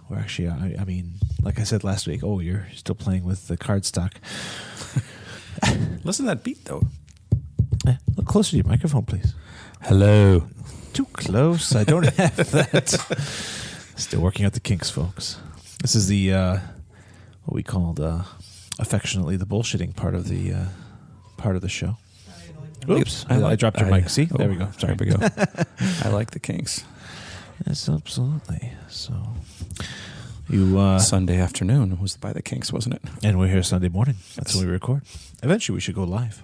we're actually, I mean, like I said last week, you're still playing with the cardstock. Listen to that beat, though. Look closer to your microphone, please. Hello. Too close. I don't have that. Still working out the kinks, folks. This is the what we called affectionately the bullshitting part of the show. Oops! I dropped your mic. See, there we go. Sorry, there we go. I like the kinks. Yes, absolutely. So you Sunday afternoon was by the Kinks, wasn't it? And we're here Sunday morning. That's when we record. Eventually, we should go live.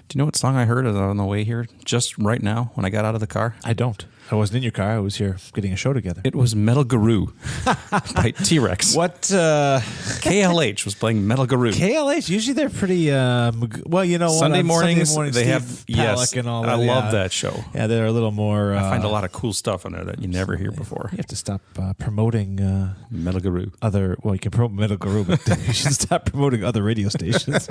Do you know what song I heard on the way here just right now when I got out of the car? I don't. I wasn't in your car. I was here getting a show together. It was Metal Guru by T-Rex. What? KLH was playing Metal Guru. KLH, usually they're pretty, well, you know, Sunday mornings, they Steve have Palick and all that. I love that show. Yeah, they're a little more... I find a lot of cool stuff on there that you never hear before. You have to stop promoting... Metal Guru. Well, you can promote Metal Guru, but you should stop promoting other radio stations.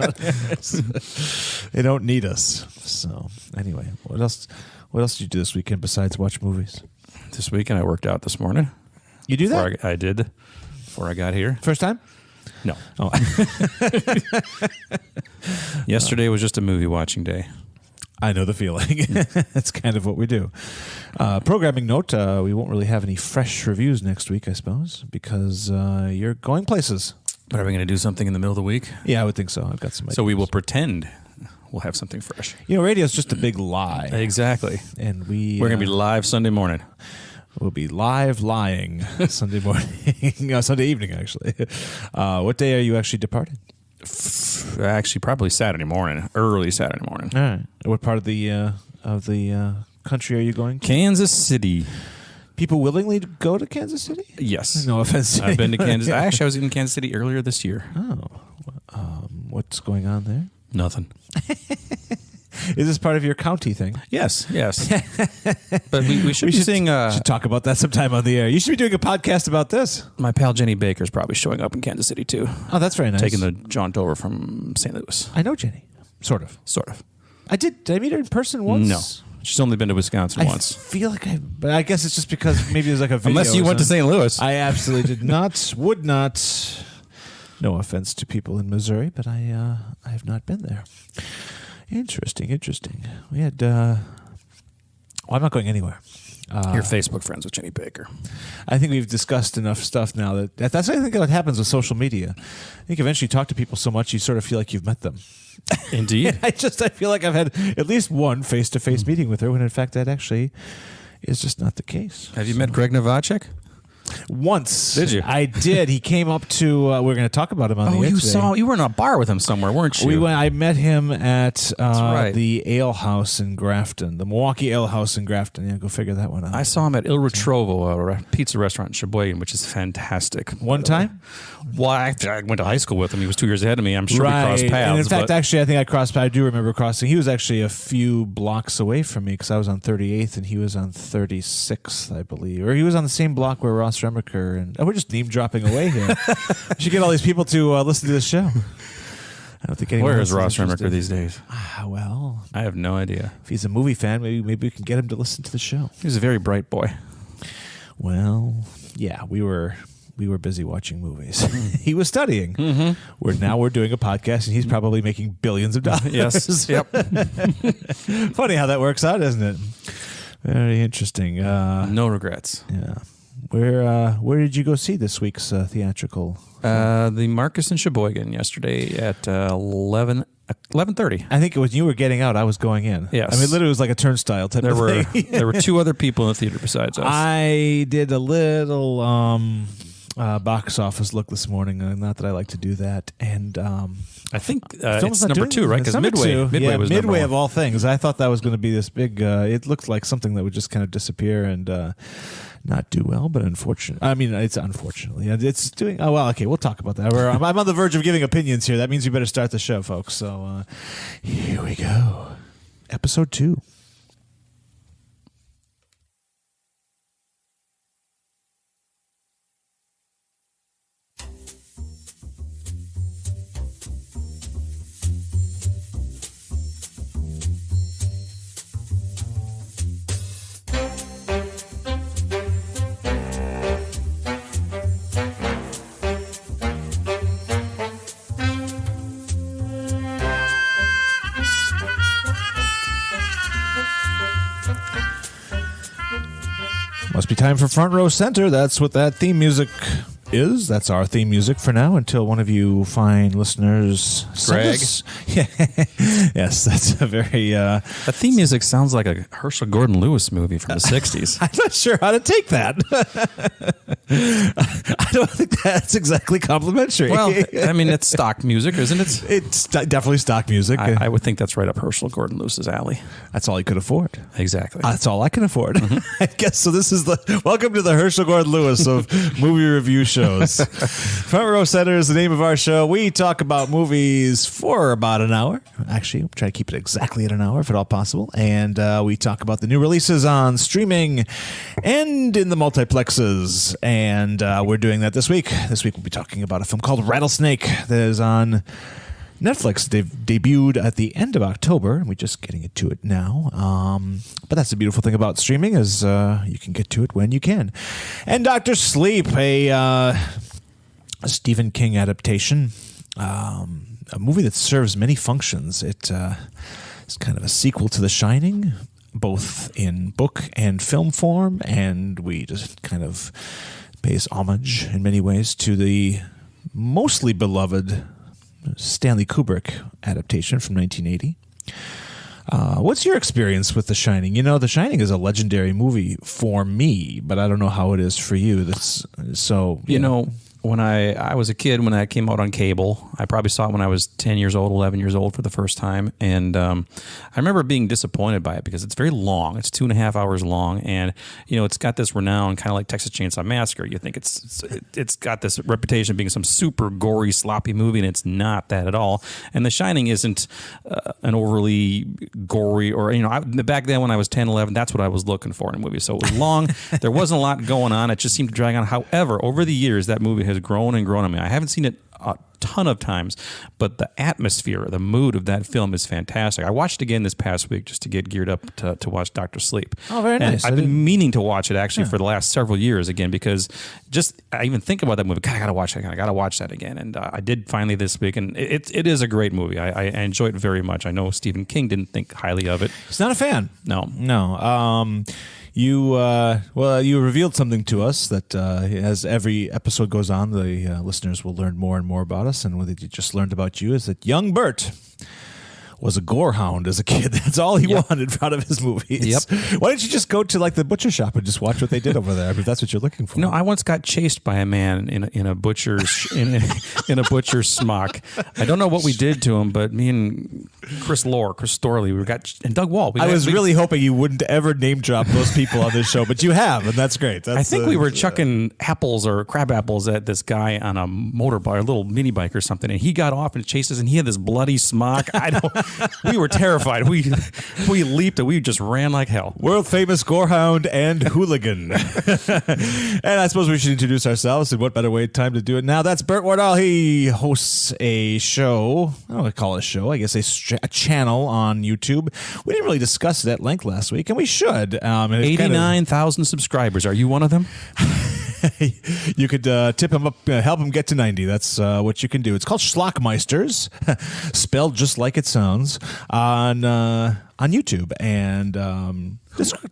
They don't need us. So, anyway, what else did you do this weekend besides watch movies? This weekend I worked out this morning. You do that? I did before I got here. First time? No. Oh. Yesterday was just a movie watching day. I know the feeling. That's kind of what we do. Programming note, we won't really have any fresh reviews next week, I suppose, because you're going places. But are we going to do something in the middle of the week? Yeah, I would think so. I've got some ideas. So we will pretend we'll have something fresh. You know, radio's just a big lie. Exactly. And we're going to be live Sunday morning. We'll be live lying Sunday morning. Sunday evening, actually. What day are you actually departing? Actually, probably Saturday morning. Early Saturday morning. All right. What part of the country are you going to? Kansas City. People willingly go to Kansas City? Yes. No offense. I've been to Kansas. Actually, I was in Kansas City earlier this year. Oh. What's going on there? Nothing. Is this part of your county thing? Yes. But we should should talk about that sometime on the air. You should be doing a podcast about this. My pal Jenny Baker's probably showing up in Kansas City too. Oh, that's very nice. Taking the jaunt over from St. Louis. I know Jenny. Sort of. Did I meet her in person once? No. She's only been to Wisconsin once. I feel like but I guess it's just because maybe there's like a video. Unless you went to St. Louis. I absolutely did not, would not. No offense to people in Missouri, but I have not been there. Interesting. We had, I'm not going anywhere. You're Facebook friends with Jenny Baker. I think we've discussed enough stuff now that's I think what happens with social media. I think eventually you talk to people so much you sort of feel like you've met them. Indeed. I feel like I've had at least one face-to-face meeting with her when in fact that actually is just not the case. Have you met Greg Novacek? Once. Did you? I did. He came up to, we're going to talk about him on the air today. You were in a bar with him somewhere, weren't you? I met him at right. the Ale House in Grafton, the Milwaukee Ale House in Grafton. Yeah, go figure that one out. I saw him at Il Ritrovo, a pizza restaurant in Sheboygan, which is fantastic. One time? Well, I went to high school with him. He was 2 years ahead of me. I'm sure we crossed paths. And in fact, actually, I think I do remember crossing. He was actually a few blocks away from me because I was on 38th and he was on 36th, I believe. Or he was on the same block where Ross Remacher and we're just name dropping away here. We should get all these people to listen to this show. I don't think anyone. Where is Ross Remacher these days? Well, I have no idea. If he's a movie fan, maybe we can get him to listen to the show. He was a very bright boy. Well, yeah, we were busy watching movies. He was studying. Mm-hmm. We're doing a podcast, and he's probably making billions of dollars. Yes. Yep. Funny how that works out, isn't it? Very interesting. No regrets. Yeah. Where did you go see this week's theatrical? The Marcus in Sheboygan yesterday at 11:30. I think it was you were getting out. I was going in. Yes. I mean, literally, it was like a turnstile type of thing. There were two other people in the theater besides us. I did a little box office look this morning. Not that I like to do that, and I think it's number 2, right? Because Midway was number 1. Of all things. I thought that was going to be this big. It looked like something that would just kind of disappear and not do well, but it's unfortunately it's doing. Oh well, okay, we'll talk about that. I'm on the verge of giving opinions here. That means we better start the show, folks. So here we go, episode 2. Must be time for Front Row Center. That's what that theme music is. That's our theme music for now until one of you fine listeners Greg. Yeah. Yes, that's a very That theme music sounds like a Herschel Gordon Lewis movie from the 60s. I'm not sure how to take that. I don't think that's exactly complimentary. Well, I mean, it's stock music, isn't it? It's definitely stock music. I would think that's right up Herschel Gordon Lewis's alley. That's all he could afford. Exactly. That's all I can afford. I guess so. This is the welcome to the Herschel Gordon Lewis of movie review shows. Front Row Center is the name of our show. We talk about movies for about an hour. Actually, we'll try to keep it exactly at an hour if at all possible. And we talk about the new releases on streaming and in the multiplexes. And we're doing that this week. This week we'll be talking about a film called Rattlesnake that is on Netflix. They've debuted at the end of October, and we're just getting into it now. But that's the beautiful thing about streaming is you can get to it when you can. And Dr. Sleep, a Stephen King adaptation, a movie that serves many functions. It is kind of a sequel to The Shining, both in book and film form, and we just kind of pays homage in many ways to the mostly beloved Stanley Kubrick adaptation from 1980. What's your experience with The Shining? You know, The Shining is a legendary movie for me, but I don't know how it is for you. That's so. You know, when I was a kid, when that came out on cable, I probably saw it when I was 10 years old, 11 years old for the first time. And I remember being disappointed by it because it's very long. It's 2.5 hours long. And, you know, it's got this renown, kind of like Texas Chainsaw Massacre. You think it's got this reputation of being some super gory, sloppy movie, and it's not that at all. And The Shining isn't an overly gory or, you know, back then when I was 10, 11, that's what I was looking for in a movie. So it was long. There wasn't a lot going on. It just seemed to drag on. However, over the years, that movie has grown and grown on me. I haven't seen it a ton of times, but the atmosphere, the mood of that film is fantastic. I watched it again this past week just to get geared up to watch Dr. Sleep. Oh, very nice. And I've been meaning to watch it actually for the last several years again because just I even think about that movie. God, I gotta watch that again. I gotta watch that again. And I did finally this week, and it is a great movie. I enjoy it very much. I know Stephen King didn't think highly of it. He's not a fan. No. You revealed something to us that as every episode goes on, the listeners will learn more and more about us. And what they just learned about you is that young Burt was a gore hound as a kid. That's all he wanted out of his movies. Yep. Why don't you just go to like the butcher shop and just watch what they did over there? If that's what you're looking for. No, I once got chased by a man in a butcher's in a butcher's smock. I don't know what we did to him, but me and Chris Storley, and Doug Wall. I was really hoping you wouldn't ever name drop those people on this show, but you have, and that's great. I think we were chucking apples or crab apples at this guy on a motorbike, a little mini bike or something, and he got off and chased us, and he had this bloody smock. We were terrified. We leaped and we just ran like hell. World famous gorehound and hooligan. And I suppose we should introduce ourselves, and what better time to do it now? That's Burt Wardell. He hosts a show. I don't want to call it a show. I guess a channel on YouTube. We didn't really discuss it at length last week, and we should. 89,000 subscribers. Are you one of them? You could tip him up, help him get to 90. That's what you can do. It's called Schlockmeisters, spelled just like it sounds, on YouTube. And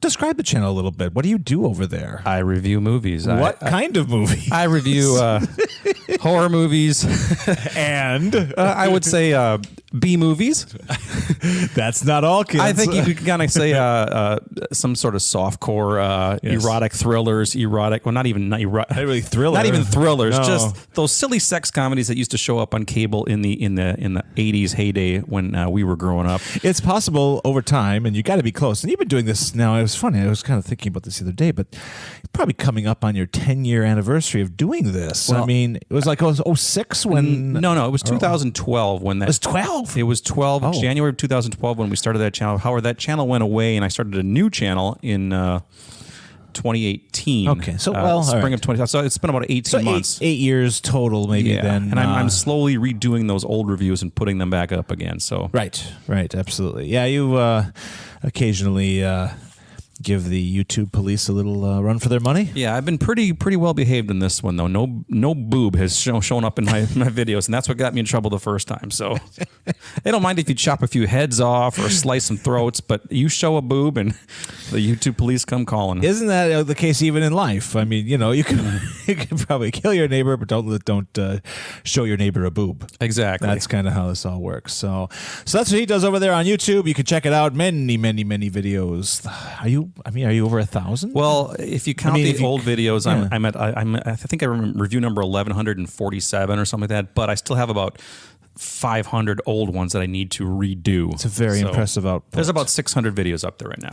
describe the channel a little bit. What do you do over there? I review movies. What kind of movie? I review horror movies. And? I would say B movies. That's not all, kids. I think you could kind of say some sort of softcore, erotic thrillers, not really thriller. Not even thrillers, No. just those silly sex comedies that used to show up on cable in the 80s heyday when we were growing up. It's possible over time, and you got to be close. And you've been doing this now. It was funny. I was kind of thinking about this the other day, but you're probably coming up on your 10-year anniversary of doing this. Well, I mean, it was like 06 when... No, it was 2012 when that... It was 12? It was 12, Oh. January of 2012 when we started that channel. However, that channel went away, and I started a new channel in 2018. Okay, so spring of 2012. So it's been about 18 months. 8 years total, maybe. Yeah, then, and I'm slowly redoing those old reviews and putting them back up again. So right, absolutely. Yeah, you occasionally give the YouTube police a little run for their money. Yeah, I've been pretty well behaved in this one though. No boob has shown up in my videos, and that's what got me in trouble the first time. So they don't mind if you chop a few heads off or slice some throats, but you show a boob and the YouTube police come calling. Isn't that the case even in life? I mean, you can you can probably kill your neighbor, but don't show your neighbor a boob. Exactly. That's kind of how this all works. So that's what he does over there on YouTube. You can check it out. Many videos. Are you over 1,000? Well, if you count the old videos, I think I remember review number 1147 or something like that. But I still have about 500 old ones that I need to redo. It's a very impressive output. There's about 600 videos up there right now.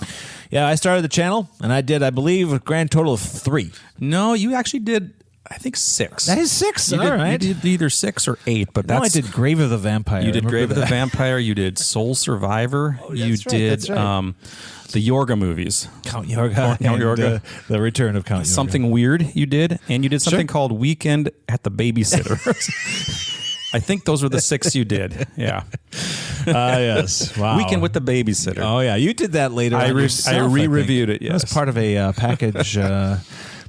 Yeah, I started the channel, and I did, I believe, a grand total of 3. No, you actually did, I think 6. That is 6. All right. You did either 6 or 8, but I did Grave of the Vampire. You did Grave of the Vampire. You did Soul Survivor. You did the Yorga movies. Count Yorga. The Return of Count Yorga. Something Weird you did. And you did something called Weekend at the Babysitter. I think those were the 6 you did. Yeah. Yes. Wow. Weekend with the Babysitter. Oh, yeah. You did that later. I re-reviewed it, yes. It was part of a package...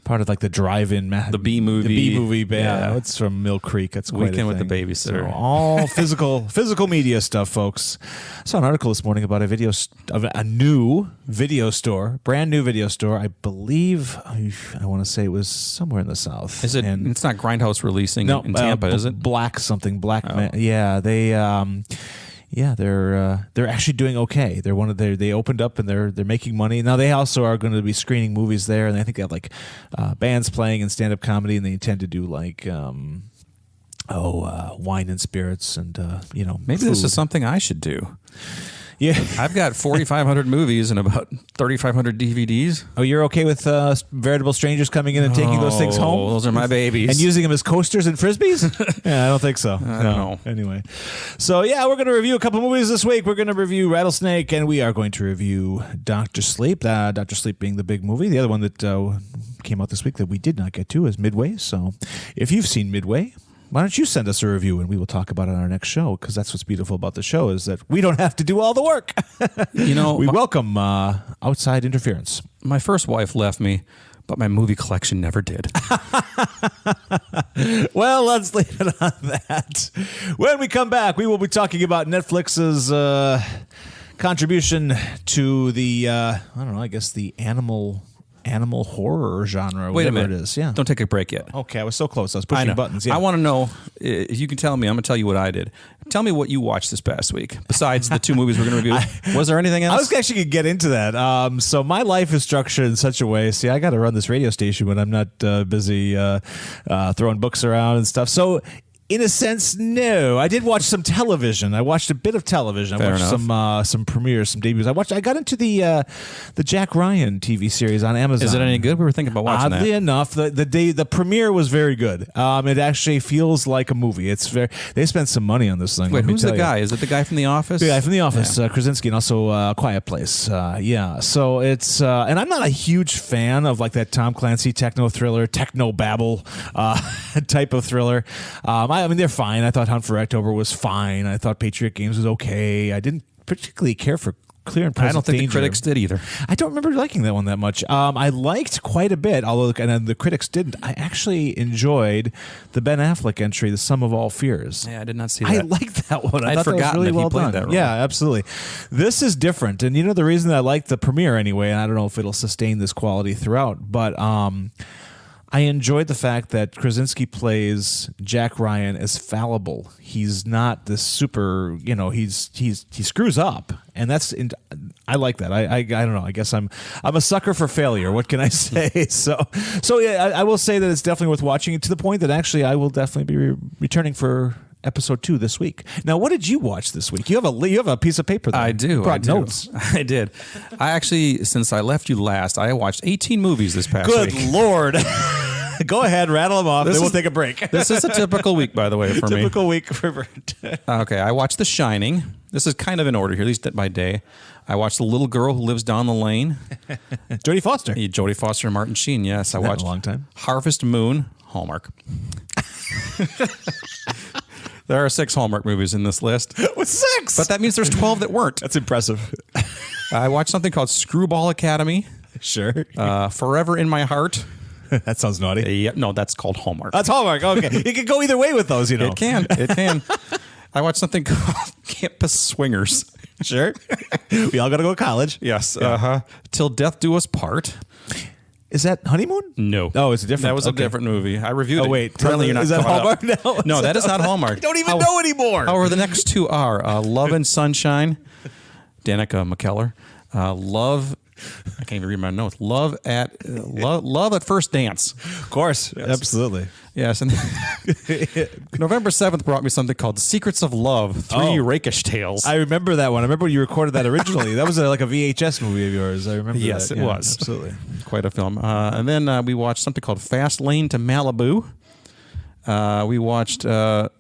part of like the drive-in, the B movie. The B movie band. Yeah, it's from Mill Creek. That's quite Weekend a with thing. the Babysitter. So all physical media stuff, folks. I saw an article this morning about a new video store, brand new video store. I believe I want to say it was somewhere in the South. Is it? And it's not Grindhouse releasing in Tampa, is it? Black. Yeah, they. Yeah, they're actually doing okay. They opened up and they're making money. Now they also are going to be screening movies there, and I think they have like bands playing and stand up comedy, and they intend to do like wine and spirits and maybe food. This is something I should do. Yeah, I've got 4,500 movies and about 3,500 DVDs. Oh, you're okay with veritable strangers coming in and taking those things home? Those are my babies. And using them as coasters and frisbees? Yeah, I don't think so. I don't know. Anyway. So, yeah, we're going to review a couple movies this week. We're going to review Rattlesnake, and we are going to review Dr. Sleep. Dr. Sleep being the big movie. The other one that came out this week that we did not get to is Midway. So, if you've seen Midway, why don't you send us a review and we will talk about it on our next show, because that's what's beautiful about the show is that we don't have to do all the work. We welcome outside interference. My first wife left me, but my movie collection never did. Well, let's leave it on that. When we come back, we will be talking about Netflix's contribution to the, the animal horror genre. Wait a minute. It is. Yeah. Don't take a break yet. Okay, I was so close. I was pushing buttons. Yeah. I want to know, if you can tell me, I'm going to tell you what I did. Tell me what you watched this past week, besides the 2 movies we're going to review. Was there anything else? I was actually going to get into that. So my life is structured in such a way, I got to run this radio station when I'm not busy throwing books around and stuff. So in a sense, no. I did watch some television. I watched a bit of television. I watched some premieres, some debuts. I got into the Jack Ryan TV series on Amazon. Is it any good? We were thinking about watching that. Oddly enough, the premiere was very good. It actually feels like a movie. They spent some money on this thing. Wait, who's the guy? Is it the guy from The Office? The guy from The Office, Krasinski, and also Quiet Place. Yeah. So it's and I'm not a huge fan of like that Tom Clancy techno thriller, techno babble type of thriller. I mean, they're fine. I thought Hunt for October was fine. I thought Patriot Games was okay. I didn't particularly care for Clear and Present I don't think Danger. the critics did either. I don't remember liking that one that much. I liked quite a bit, although the critics didn't. I actually enjoyed the Ben Affleck entry, The Sum of All Fears. Yeah, I did not see that. I liked that one. I I'd thought forgotten that was really that he well played done. that role. Yeah, absolutely. This is different, and the reason that I liked the premiere anyway, and I don't know if it'll sustain this quality throughout, but I enjoyed the fact that Krasinski plays Jack Ryan as fallible. He's not this super, he screws up, and I like that. I don't know. I guess I'm a sucker for failure. What can I say? So yeah, I will say that it's definitely worth watching it, to the point that actually I will definitely be returning for episode 2 this week. Now, what did you watch this week? You have a piece of paper there. I do. You brought notes. I did. I actually, since I left you last, I watched 18 movies this past week. Good Lord. Go ahead, rattle them off. Then we'll take a break. This is a typical week, by the way, for me. Typical week for Burt. Okay, I watched The Shining. This is kind of in order here, at least by day. I watched The Little Girl Who Lives Down the Lane. Jodie Foster. Jodie Foster and Martin Sheen, yes. I watched a long time. Harvest Moon, Hallmark. There are 6 Hallmark movies in this list. With 6? But that means there's 12 that weren't. That's impressive. I watched something called Screwball Academy. Sure. Forever in My Heart. That sounds naughty. No, that's called Hallmark. That's Hallmark. Okay. It can go either way with those, you know. It can. It can. I watched something called Campus Swingers. Sure. We all got to go to college. Yes. Till Death Do Us Part. Is that Honeymoon? No. Oh, it's a different. That was a different movie. I reviewed it. Oh, wait. Apparently you're not is that caught Hallmark up. now? No, that is not Hallmark. I don't even know anymore. However, the next two are Love and Sunshine, Danica McKellar. Love, I can't even read my notes. Love at First Dance. Of course. Yes. Absolutely. Yes. And November 7th brought me something called Secrets of Love, Three Rakish Tales. I remember that one. I remember when you recorded that originally. That was like a VHS movie of yours. I remember Yes, that. it was. Absolutely. Quite a film. And then we watched something called Fast Lane to Malibu. We watched Under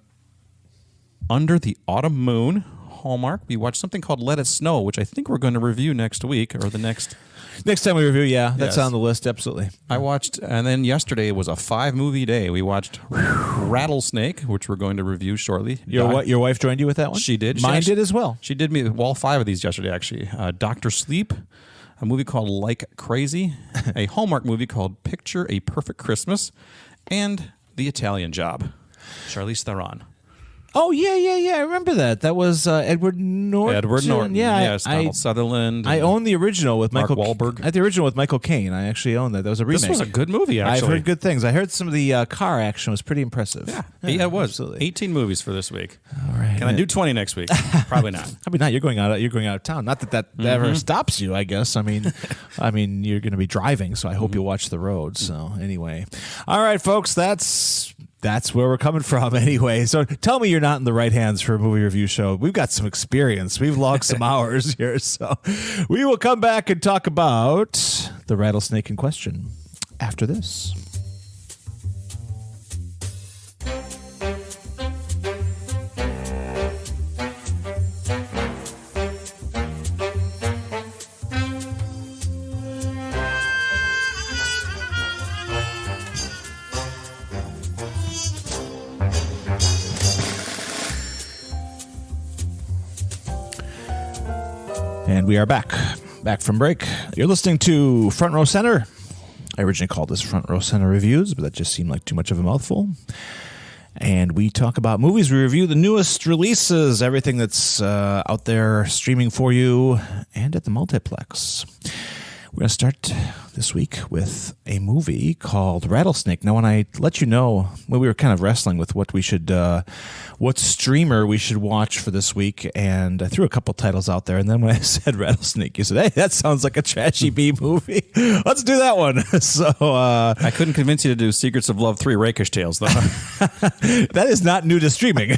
the Autumn Moon, Hallmark. We watched something called Let It Snow, which I think we're going to review next week or the next. Next time we review, yeah, that's Yes. on the list. Absolutely. I watched, and then yesterday was a 5-movie day. We watched Rattlesnake, which we're going to review shortly. Your wife joined you with that one? She did. Mine did as well. She did me all 5 of these yesterday, actually. Dr. Sleep, a movie called Like Crazy, a Hallmark movie called Picture a Perfect Christmas, and The Italian Job, Charlize Theron. Oh, yeah. I remember that. That was Edward Norton. Edward Norton. Yeah, yes, Donald Sutherland. I own the original with Mark Michael Wahlberg. I had the original with Michael Caine. I actually own that. That was a remake. This was a good movie, actually. I've heard good things. I heard some of the car action was pretty impressive. Yeah, it was. Absolutely. 18 movies for this week. All right. Can I do 20 next week? Probably not. I mean, not. You're going out of town. Not that ever stops you. I guess. I mean, you're going to be driving, so I hope you watch the road. So anyway, all right, folks. That's where we're coming from anyway. So tell me you're not in the right hands for a movie review show. We've got some experience. We've logged some hours here. So we will come back and talk about the rattlesnake in question after this. And we are back from break. You're listening to Front Row Center. I originally called this Front Row Center Reviews, but that just seemed like too much of a mouthful. And we talk about movies. We review the newest releases, everything that's out there streaming for you and at the multiplex. We're going to start this week with a movie called Rattlesnake. Now, when I let you know, when we were kind of wrestling with what we should, what streamer we should watch for this week, and I threw a couple titles out there, and then when I said Rattlesnake, you said, hey, that sounds like a trashy B movie. Let's do that one. So I couldn't convince you to do Secrets of Love 3 Rakish Tales, though. That is not new to streaming,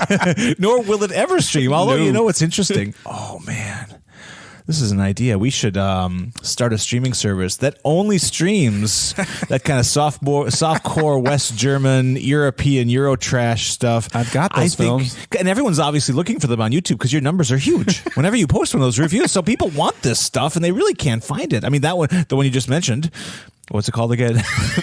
nor will it ever stream, although No. You know what's interesting? Oh, man. This is an idea. We should start a streaming service that only streams that kind of softcore West German, European, Eurotrash stuff. I've got those films. And everyone's obviously looking for them on YouTube because your numbers are huge whenever you post one of those reviews. So people want this stuff and they really can't find it. I mean, that one, the one you just mentioned, what's it called again?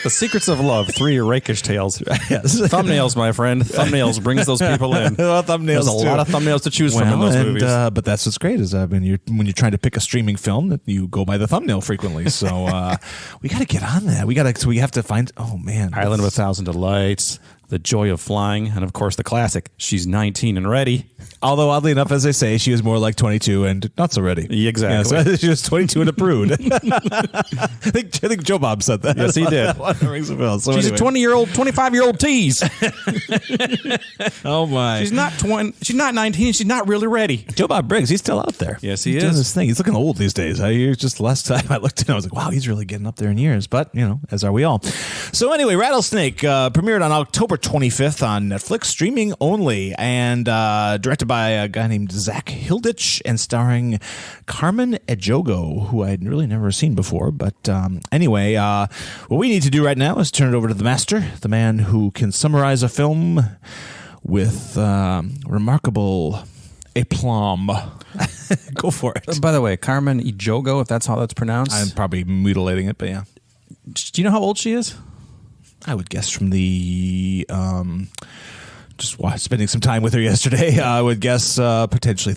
The Secrets of Love 3 Rakish Tales. Yes. Thumbnails, my friend. Thumbnails brings those people in. Well, thumbnails There's a lot of thumbnails to choose from in those movies. But that's what's great is when you're trying to pick a streaming film, you go by the thumbnail frequently. So we got to get on that. We have to find. Oh man, Island of a Thousand Delights, The Joy of Flying, and of course the classic, She's 19 and Ready. Although oddly enough, as they say, she was more like 22 and not so ready. Exactly. Yeah, so she was 22 and a prude. I think Joe Bob said that. Yes, he did. That rings a bell. So She's anyway. a 25-year-old tease. Oh my. She's not 20. She's not 19. She's not really ready. Joe Bob Briggs, he's still out there. Yes, he He's doing is. his thing. He's looking old these days. Just the last time I looked at him, I was like, wow, he's really getting up there in years. But, as are we all. So anyway, Rattlesnake premiered on October 25th on Netflix, streaming only, and directed by a guy named Zach Hilditch and starring Carmen Ejogo, who I'd really never seen before. But anyway, what we need to do right now is turn it over to the master, the man who can summarize a film with remarkable aplomb. Go for it. By the way, Carmen Ejogo, if that's how that's pronounced. I'm probably mutilating it, but yeah. Do you know how old she is? I would guess from the spending some time with her yesterday, I would guess potentially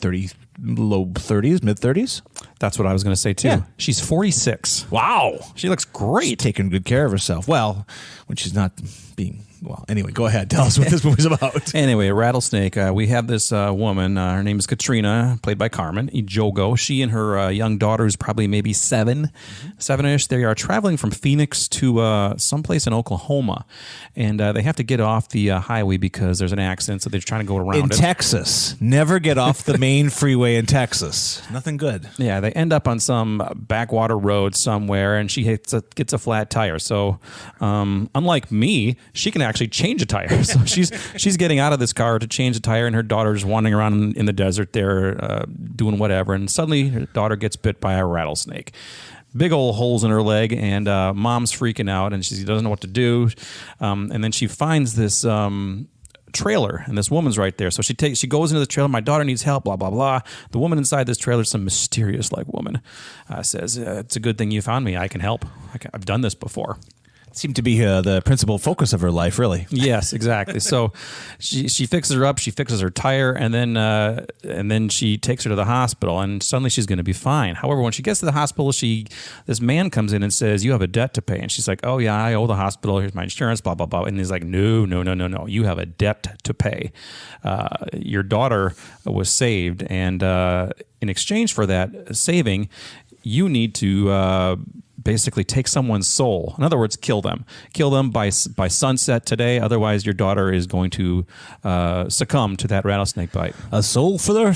low 30s, mid 30s. That's what I was going to say too. Yeah. She's 46. Wow. She looks great. Taking good care of herself. Well, when she's not being... Well, anyway, go ahead. Tell us what this movie's about. Anyway, Rattlesnake. We have this woman. Her name is Katrina, played by Carmen Ejogo. She and her young daughter, who's probably maybe seven-ish. They are traveling from Phoenix to someplace in Oklahoma, and they have to get off the highway because there's an accident. So they're trying to go around in Texas. Never get off the main freeway in Texas. Nothing good. Yeah, they end up on some backwater road somewhere, and she gets a flat tire. So, unlike me, she can actually change a tire. So she's getting out of this car to change a tire, and her daughter's wandering around in the desert there doing whatever. And suddenly her daughter gets bit by a rattlesnake. Big old holes in her leg, and mom's freaking out, and she doesn't know what to do. And then she finds this trailer, and this woman's right there. So she goes into the trailer. My daughter needs help. Blah blah blah. The woman inside this trailer, some mysterious like woman, says, "It's a good thing you found me. I can help. I've done this before." Seemed to be the principal focus of her life, really. Yes, exactly. So she fixes her up. She fixes her tire, and then she takes her to the hospital. And suddenly she's going to be fine. However, when she gets to the hospital, this man comes in and says, "You have a debt to pay." And she's like, "Oh yeah, I owe the hospital. Here's my insurance." Blah blah blah. And he's like, "No. You have a debt to pay. Your daughter was saved, and in exchange for that saving, you need to." Basically take someone's soul. In other words, kill them. Kill them by sunset today. Otherwise, your daughter is going to succumb to that rattlesnake bite. A soul for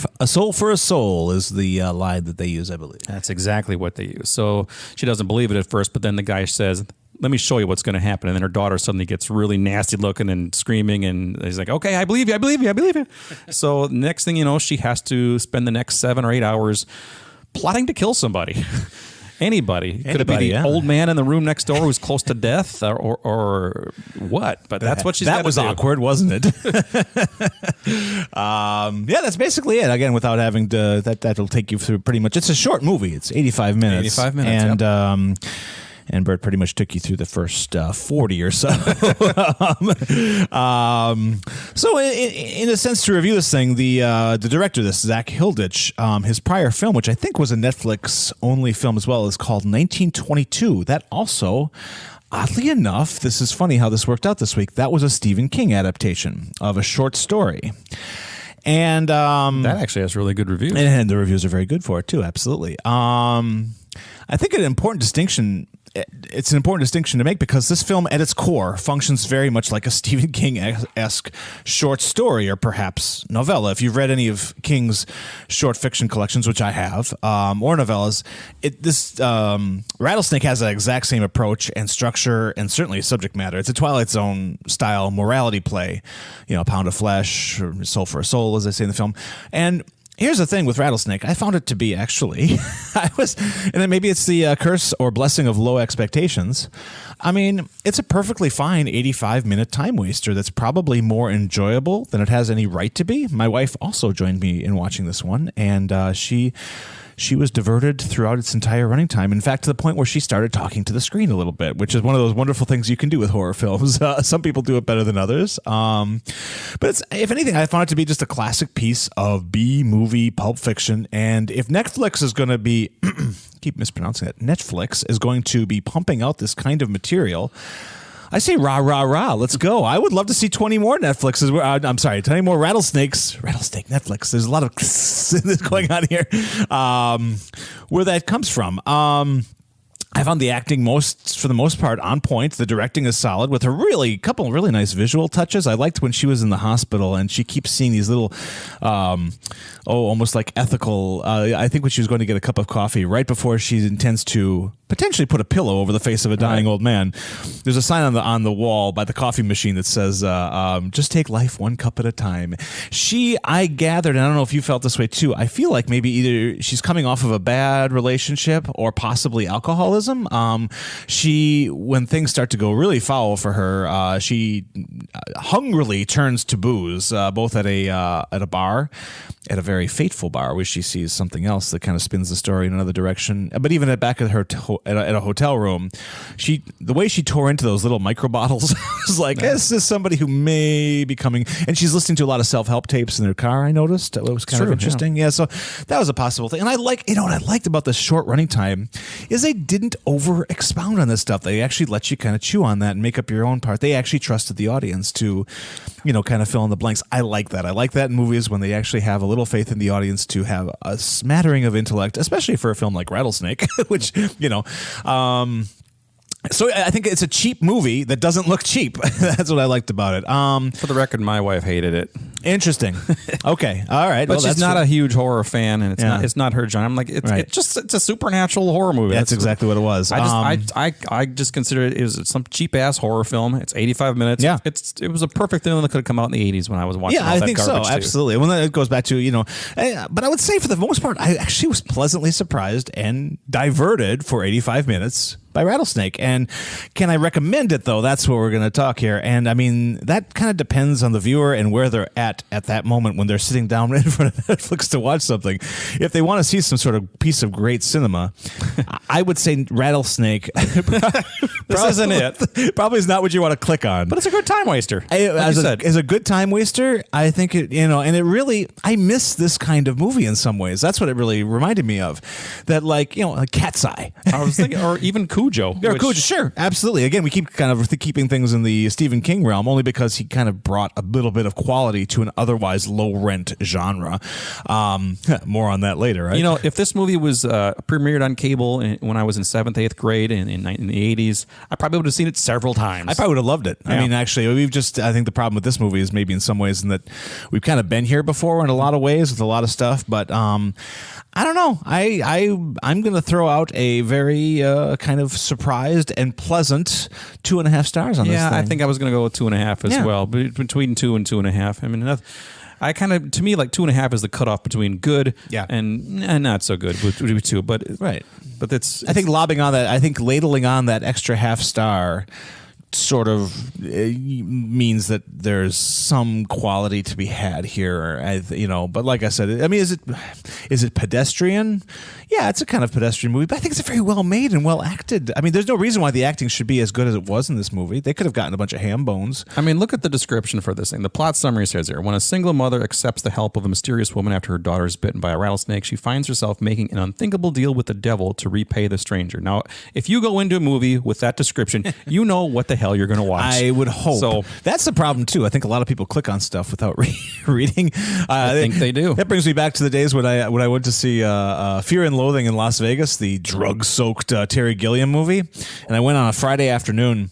a soul is the line that they use, I believe. That's exactly what they use. So she doesn't believe it at first, but then the guy says, "Let me show you what's going to happen." And then her daughter suddenly gets really nasty looking and screaming, and he's like, "Okay, I believe you. So next thing you know, she has to spend the next 7 or 8 hours plotting to kill somebody. Anybody. Could it be the old man in the room next door who's close to death or what? But that's what she's got to do. That was awkward, wasn't it? Yeah, that's basically it. Again, without having to, that'll take you through pretty much. It's a short movie. It's 85 minutes. 85 minutes, and and Burt pretty much took you through the first 40 or so. So in a sense, to review this thing, the director of this, Zach Hilditch, his prior film, which I think was a Netflix-only film as well, is called 1922. That also... Oddly enough, this is funny how this worked out this week. That was a Stephen King adaptation of a short story. And that actually has really good reviews. And the reviews are very good for it, too. Absolutely. I think it's an important distinction to make because this film at its core functions very much like a Stephen King-esque short story or perhaps novella. If you've read any of King's short fiction collections, which I have, or novellas, this Rattlesnake has the exact same approach and structure and certainly subject matter. It's a Twilight Zone style morality play, pound of flesh, or soul for a soul, as they say in the film. And here's the thing with Rattlesnake. I found it to be actually, and then maybe it's the curse or blessing of low expectations. I mean, it's a perfectly fine 85-minute time waster that's probably more enjoyable than it has any right to be. My wife also joined me in watching this one, and she was diverted throughout its entire running time. In fact, to the point where she started talking to the screen a little bit, which is one of those wonderful things you can do with horror films. Some people do it better than others. But if anything, I found it to be just a classic piece of B-movie pulp fiction. And if Netflix is going to be, keep mispronouncing it, Netflix is going to be pumping out this kind of material, I say rah, rah, rah. Let's go. I would love to see 20 more Netflixes. 20 more Rattlesnakes. Rattlesnake Netflix. There's a lot of going on here. Where that comes from. I found the acting for the most part on point. The directing is solid with a couple of really nice visual touches. I liked when she was in the hospital and she keeps seeing these little, almost like ethical. I think when she was going to get a cup of coffee right before she intends to potentially put a pillow over the face of a dying old man. There's a sign on the wall by the coffee machine that says, "Just take life one cup at a time." I gathered, and I don't know if you felt this way too. I feel like maybe either she's coming off of a bad relationship or possibly alcoholism. alcoholism. She, when things start to go really foul for her, she hungrily turns to booze, both at a bar, at a very fateful bar, where she sees something else that kind of spins the story in another direction. But even at back at her at a hotel room, the way she tore into those little micro bottles was like, this is somebody who may be coming. And she's listening to a lot of self-help tapes in her car. I noticed it was kind of interesting. Yeah, so that was a possible thing. And I like, what I liked about the short running time is they didn't over expound on this stuff. They actually let you kind of chew on that and make up your own part. They actually trusted the audience to, kind of fill in the blanks. I like that. I like that in movies when they actually have a little faith in the audience to have a smattering of intellect, especially for a film like Rattlesnake, which, so I think it's a cheap movie that doesn't look cheap. That's what I liked about it. For the record, my wife hated it. Interesting. Okay. All right. But she's not a huge horror fan, and it's not her genre. I'm like, it's a supernatural horror movie. That's exactly what it was. I just consider it is some cheap ass horror film. It's 85 minutes. Yeah. It was a perfect thing that could have come out in the 80s when I was watching. Yeah, all I that think so. garbage too. Absolutely. When it goes back to but I would say for the most part, I actually was pleasantly surprised and diverted for 85 minutes by Rattlesnake. And can I recommend it, though? That's what we're going to talk here. And I mean, that kind of depends on the viewer and where they're at that moment when they're sitting down in front of Netflix to watch something. If they want to see some sort of piece of great cinema, I would say Rattlesnake. This isn't it. Probably is not what you want to click on. But it's a good time waster. As a good time waster, I think it, and it really, I miss this kind of movie in some ways. That's what it really reminded me of. That, like Cat's Eye. I was thinking, or even Cujo. Cujo, sure, absolutely. Again, we keep kind of keeping things in the Stephen King realm only because he kind of brought a little bit of quality to an otherwise low rent genre. More on that later, right? If this movie was premiered on cable when I was in 7th, 8th grade in the 80s, I probably would have seen it several times. I probably would have loved it. Yeah. I mean, actually, I think the problem with this movie is maybe in some ways in that we've kind of been here before in a lot of ways with a lot of stuff, but I don't know. I'm going to throw out a very kind of surprised and pleasant 2.5 stars on this thing. Yeah, I think I was going to go with 2.5 as well, between 2 and 2.5. I mean, I kind of, to me, like 2.5 is the cutoff between good and not so good with 2. But right, but I think ladling on that extra half star sort of means that there's some quality to be had here, but like I said, I mean, is it pedestrian? Yeah, it's a kind of pedestrian movie, but I think it's very well made and well acted. I mean, there's no reason why the acting should be as good as it was in this movie. They could have gotten a bunch of ham bones. I mean, look at the description for this thing. The plot summary says here, when a single mother accepts the help of a mysterious woman after her daughter is bitten by a rattlesnake, she finds herself making an unthinkable deal with the devil to repay the stranger. Now, if you go into a movie with that description, you know what the hell you're going to watch. I would hope. So that's the problem, too. I think a lot of people click on stuff without reading. I think they do. That brings me back to the days when I went to see Fear and Loathing in Las Vegas, the drug-soaked Terry Gilliam movie. And I went on a Friday afternoon.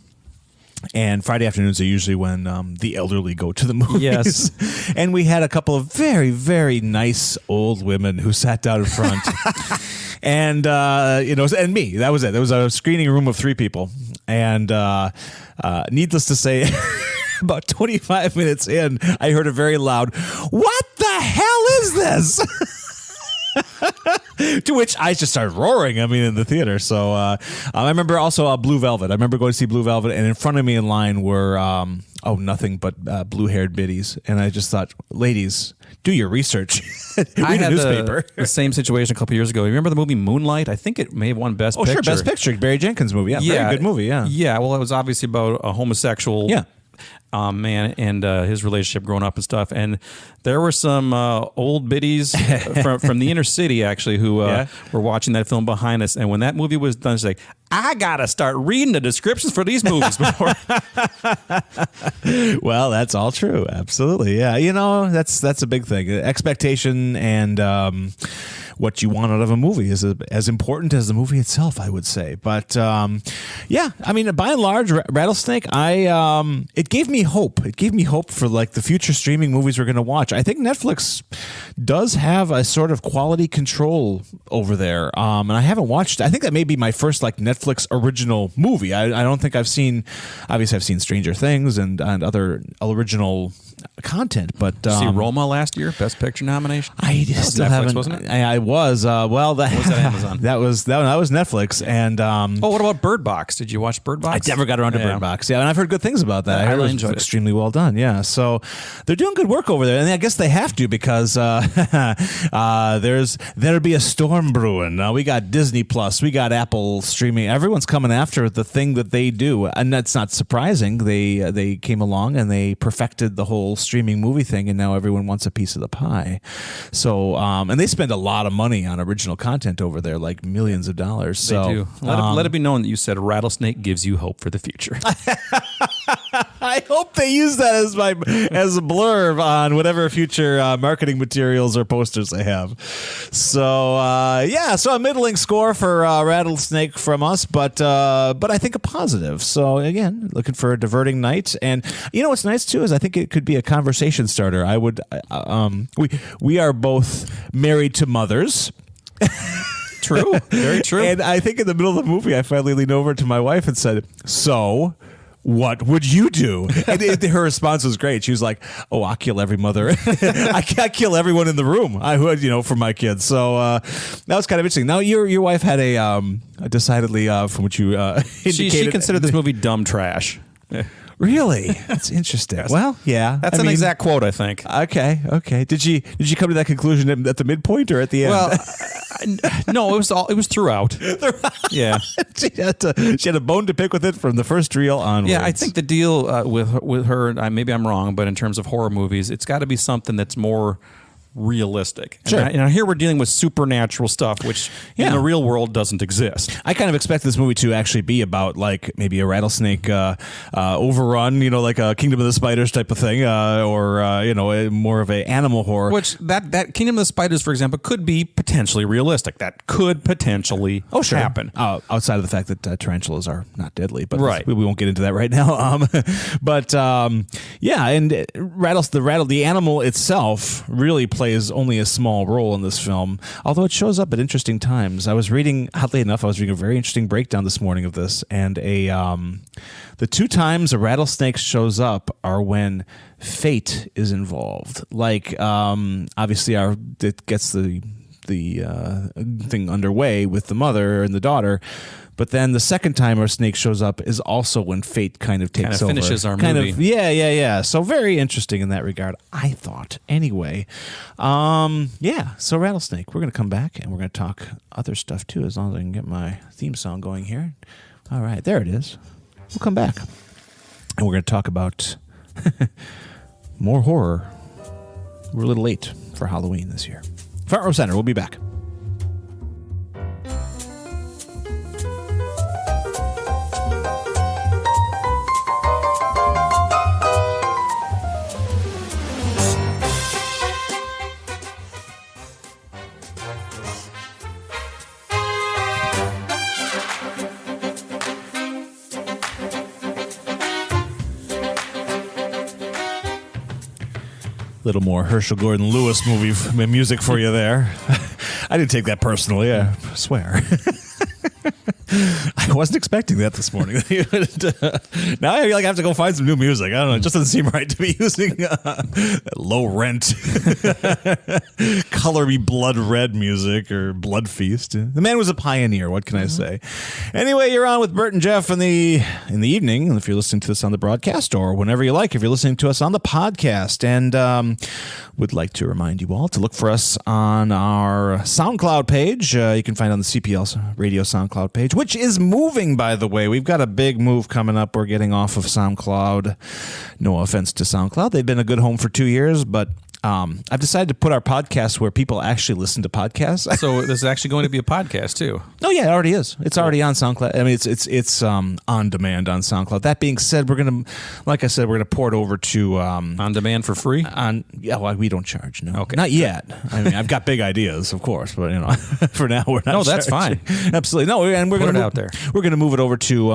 And Friday afternoons are usually when the elderly go to the movies. Yes. And we had a couple of very, very nice old women who sat down in front. And, and me. That was it. There was a screening room of 3 people. And needless to say, about 25 minutes in, I heard a very loud, "What the hell is this?" To which I just started roaring, in the theater. So I remember also Blue Velvet. I remember going to see Blue Velvet, and in front of me in line were, nothing but blue-haired biddies. And I just thought, ladies, do your research. I had a newspaper. The same situation a couple years ago. You remember the movie Moonlight? I think it may have won Best Picture. Oh, sure, Best Picture. Barry Jenkins movie. Yeah, very good movie, yeah. Yeah, well, it was obviously about a homosexual man and his relationship growing up and stuff. And there were some old biddies from the inner city, actually, who were watching that film behind us. And when that movie was done, she's like, I got to start reading the descriptions for these movies before. Well, that's all true. Absolutely. Yeah. That's a big thing. Expectation and what you want out of a movie is as important as the movie itself, I would say. But by and large, Rattlesnake, it gave me hope. It gave me hope for like the future streaming movies we're going to watch. I think Netflix does have a sort of quality control over there. And I haven't watched. I think that may be my first like Netflix original movie. I don't think I've seen. Obviously, I've seen Stranger Things and other original content. But See Roma last year, Best Picture nomination. I still Netflix, haven't. wasn't it? I was. Well, that was that Amazon? that was Netflix. And what about Bird Box? Did you watch Bird Box? I never got around to Bird Box. Yeah, and I've heard good things about that. I heard really it was enjoyed it. extremely well done. Yeah, so they're doing good work over there, and I guess they have to because there'll be a storm brewing. We got Disney Plus, we got Apple streaming. Everyone's coming after the thing that they do, and that's not surprising. They came along and they perfected the whole streaming movie thing, and now everyone wants a piece of the pie. So, and they spend a lot of money on original content over there, like millions of dollars. So, they do. Let it be known that you said Rattlesnake gives you hope for the future. I hope they use that as a blurb on whatever future marketing materials or posters they have. So so a middling score for Rattlesnake from us, but I think a positive. So again, looking for a diverting night, and you know what's nice too is I think it could be a conversation starter. I would we are both married to mothers. True, very true. And I think in the middle of the movie, I finally leaned over to my wife and said, "So, what would you do?" And her response was great. She was like, "Oh, I'll kill every mother. I kill everyone in the room. I would, for my kids." So that was kind of interesting. Now, your wife had a decidedly, from what you indicated, she considered this movie dumb trash. Really? That's interesting. Well, yeah. That's an exact quote, I think. Okay. Did you come to that conclusion at the midpoint or at the end? Well, no, it was throughout. Yeah. She had a bone to pick with it from the first reel onwards. Yeah, I think the deal with her, maybe I'm wrong, but in terms of horror movies, it's got to be something that's more realistic. Sure. And here we're dealing with supernatural stuff, which in the real world doesn't exist. I kind of expect this movie to actually be about like maybe a rattlesnake overrun, like a Kingdom of the Spiders type of thing, or more of a animal horror. Which that Kingdom of the Spiders, for example, could be potentially realistic. That could potentially happen. Outside of the fact that tarantulas are not deadly, but right. we won't get into that right now. And the animal itself really plays only a small role in this film, although it shows up at interesting times. I was reading, oddly enough, a very interesting breakdown this morning of this, and the two times a rattlesnake shows up are when fate is involved. Like, obviously, it gets the thing underway with the mother and the daughter. But then the second time our snake shows up is also when fate kind of takes over. Finishes our movie. Yeah. So very interesting in that regard, I thought. Anyway, so Rattlesnake. We're going to come back and we're going to talk other stuff too, as long as I can get my theme song going here. All right, there it is. We'll come back and we're going to talk about more horror. We're a little late for Halloween this year. Front Row Center. We'll be back. Little more Herschel Gordon Lewis movie music for you there. I didn't take that personally, I swear. I wasn't expecting that this morning. Now I have to go find some new music. I don't know. It just doesn't seem right to be using low rent, color me blood red music or Blood Feast. The man was a pioneer. What can I say? Anyway, you're on with Burt and Jeff in the evening. And if you're listening to this on the broadcast or whenever you like, if you're listening to us on the podcast, and would like to remind you all to look for us on our SoundCloud page. You can find it on the CPL Radio SoundCloud page, which is moving, by the way. We've got a big move coming up. We're getting off of SoundCloud. No offense to SoundCloud. They've been a good home for 2 years, but I've decided to put our podcast where people actually listen to podcasts. So this is actually going to be a podcast too. Oh yeah, it already is. It's already on SoundCloud. I mean, it's on demand on SoundCloud. That being said, we're gonna pour it over to on demand for free. We don't charge. No, okay, not yet. I mean, I've got big ideas, of course, but for now we're not. No, that's charging. fine. Absolutely no. And we're put gonna it out there. We're gonna move it over to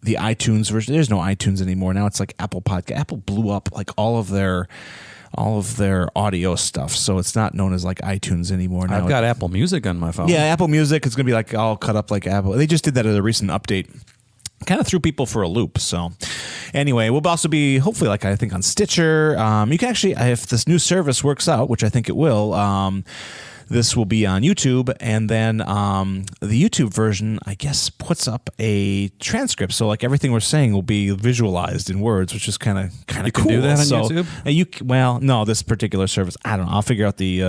the iTunes version. There's no iTunes anymore. Now it's like Apple Podcast. Apple blew up like all of their audio stuff, so it's not known as like iTunes anymore. Now I've got Apple Music on my phone. Yeah, Apple Music is going to be like all cut up like Apple. They just did that at a recent update. kind of threw people for a loop. So anyway, we'll also be hopefully, like I think, on Stitcher. You can actually, if this new service works out, which I think it will, this will be on YouTube, and then the YouTube version, I guess, puts up a transcript. So like everything we're saying will be visualized in words, which is kind of cool. You can do that on YouTube? Well, no, this particular service, I don't know. I'll figure out the...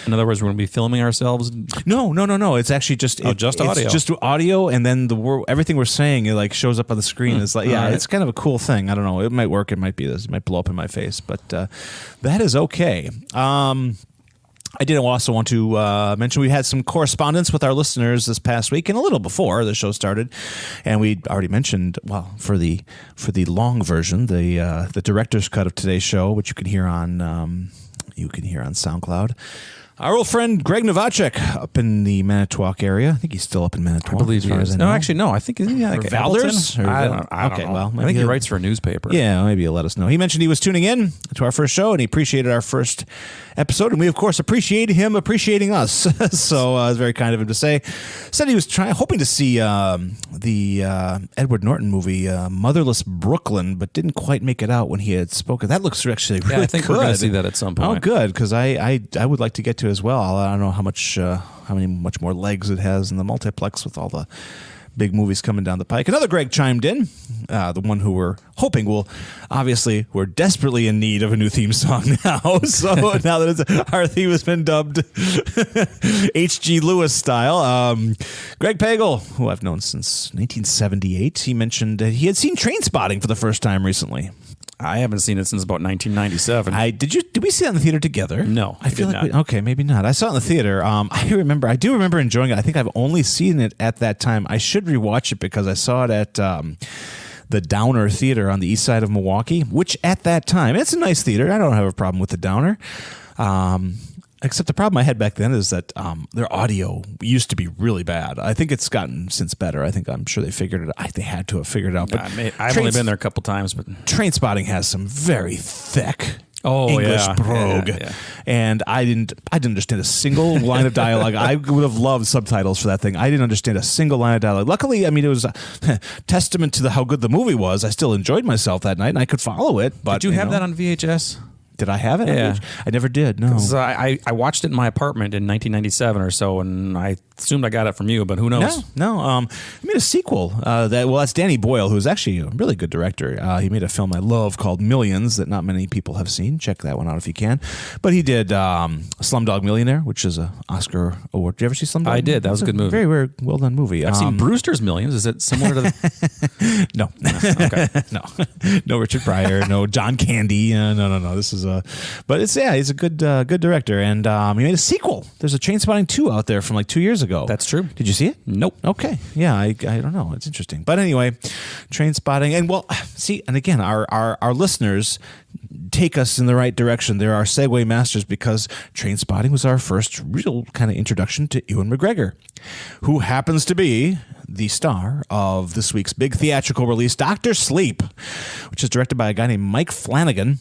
In other words, we're going to be filming ourselves? No. It's actually just... just audio. It's just audio, and then everything we're saying, it like shows up on the screen. It's like, right. It's kind of a cool thing. I don't know. It might work. It might be this. It might blow up in my face, but that is okay. I did also want to mention we had some correspondence with our listeners this past week and a little before the show started, and we already mentioned, well, for the long version, the director's cut of today's show, which you can hear on SoundCloud. Our old friend Greg Novacek up in the Manitowoc area. I think he's still up in Manitowoc. I believe he is. No, actually, no. I think isn't he like Valders? I don't know. Well, I think he writes for a newspaper. Yeah, maybe he'll let us know. He mentioned he was tuning in to our first show, and he appreciated our first episode, and we, of course, appreciate him appreciating us. So it was very kind of him to say. Said he was hoping to see the Edward Norton movie, Motherless Brooklyn, but didn't quite make it out when he had spoken. That looks actually really good. I think we're going to see that at some point. Oh, good, because I would like to get to it as well. I don't know how much more legs it has in the multiplex with all the big movies coming down the pike. Another Greg chimed in, the one who we're hoping we're desperately in need of a new theme song now. So now that our theme has been dubbed H.G. Lewis style. Greg Pagel, who I've known since 1978, he mentioned that he had seen Trainspotting for the first time recently. I haven't seen it since about 1997. Did we see that in the theater together? No, I feel like okay, maybe not. I saw it in the theater. I do remember enjoying it. I think I've only seen it at that time. I should rewatch it because I saw it at the Downer Theater on the east side of Milwaukee, which at that time, it's a nice theater. I don't have a problem with the Downer. Except the problem I had back then is that their audio used to be really bad. I think it's gotten since better. I'm sure they figured it out. They had to have figured it out. But I've only been there a couple times. But Trainspotting has some very thick English brogue. Yeah. And I didn't understand a single line of dialogue. I would have loved subtitles for that thing. I didn't understand a single line of dialogue. Luckily, it was a testament to how good the movie was. I still enjoyed myself that night, and I could follow it. But did you have that on VHS? Did I have it? Yeah. I never did, no. I watched it in my apartment in 1997 or so, and I assumed I got it from you, but who knows? No. I made a sequel. That's Danny Boyle, who's actually a really good director. He made a film I love called Millions that not many people have seen. Check that one out if you can. But he did Slumdog Millionaire, which is an Oscar award. Did you ever see Slumdog? I did. That was a good movie. Very, very well done movie. I've seen Brewster's Millions. Is it similar to No. Okay. No Richard Pryor. No John Candy. No. This is but he's a good director, and he made a sequel. There's a Trainspotting 2 out there from like 2 years ago. That's true. Did you see it? Nope. Okay. Yeah, I don't know. It's interesting. But anyway, Trainspotting, and well, see, and again, our listeners take us in the right direction. They're our segue masters because Trainspotting was our first real kind of introduction to Ewan McGregor, who happens to be the star of this week's big theatrical release, Dr. Sleep, which is directed by a guy named Mike Flanagan.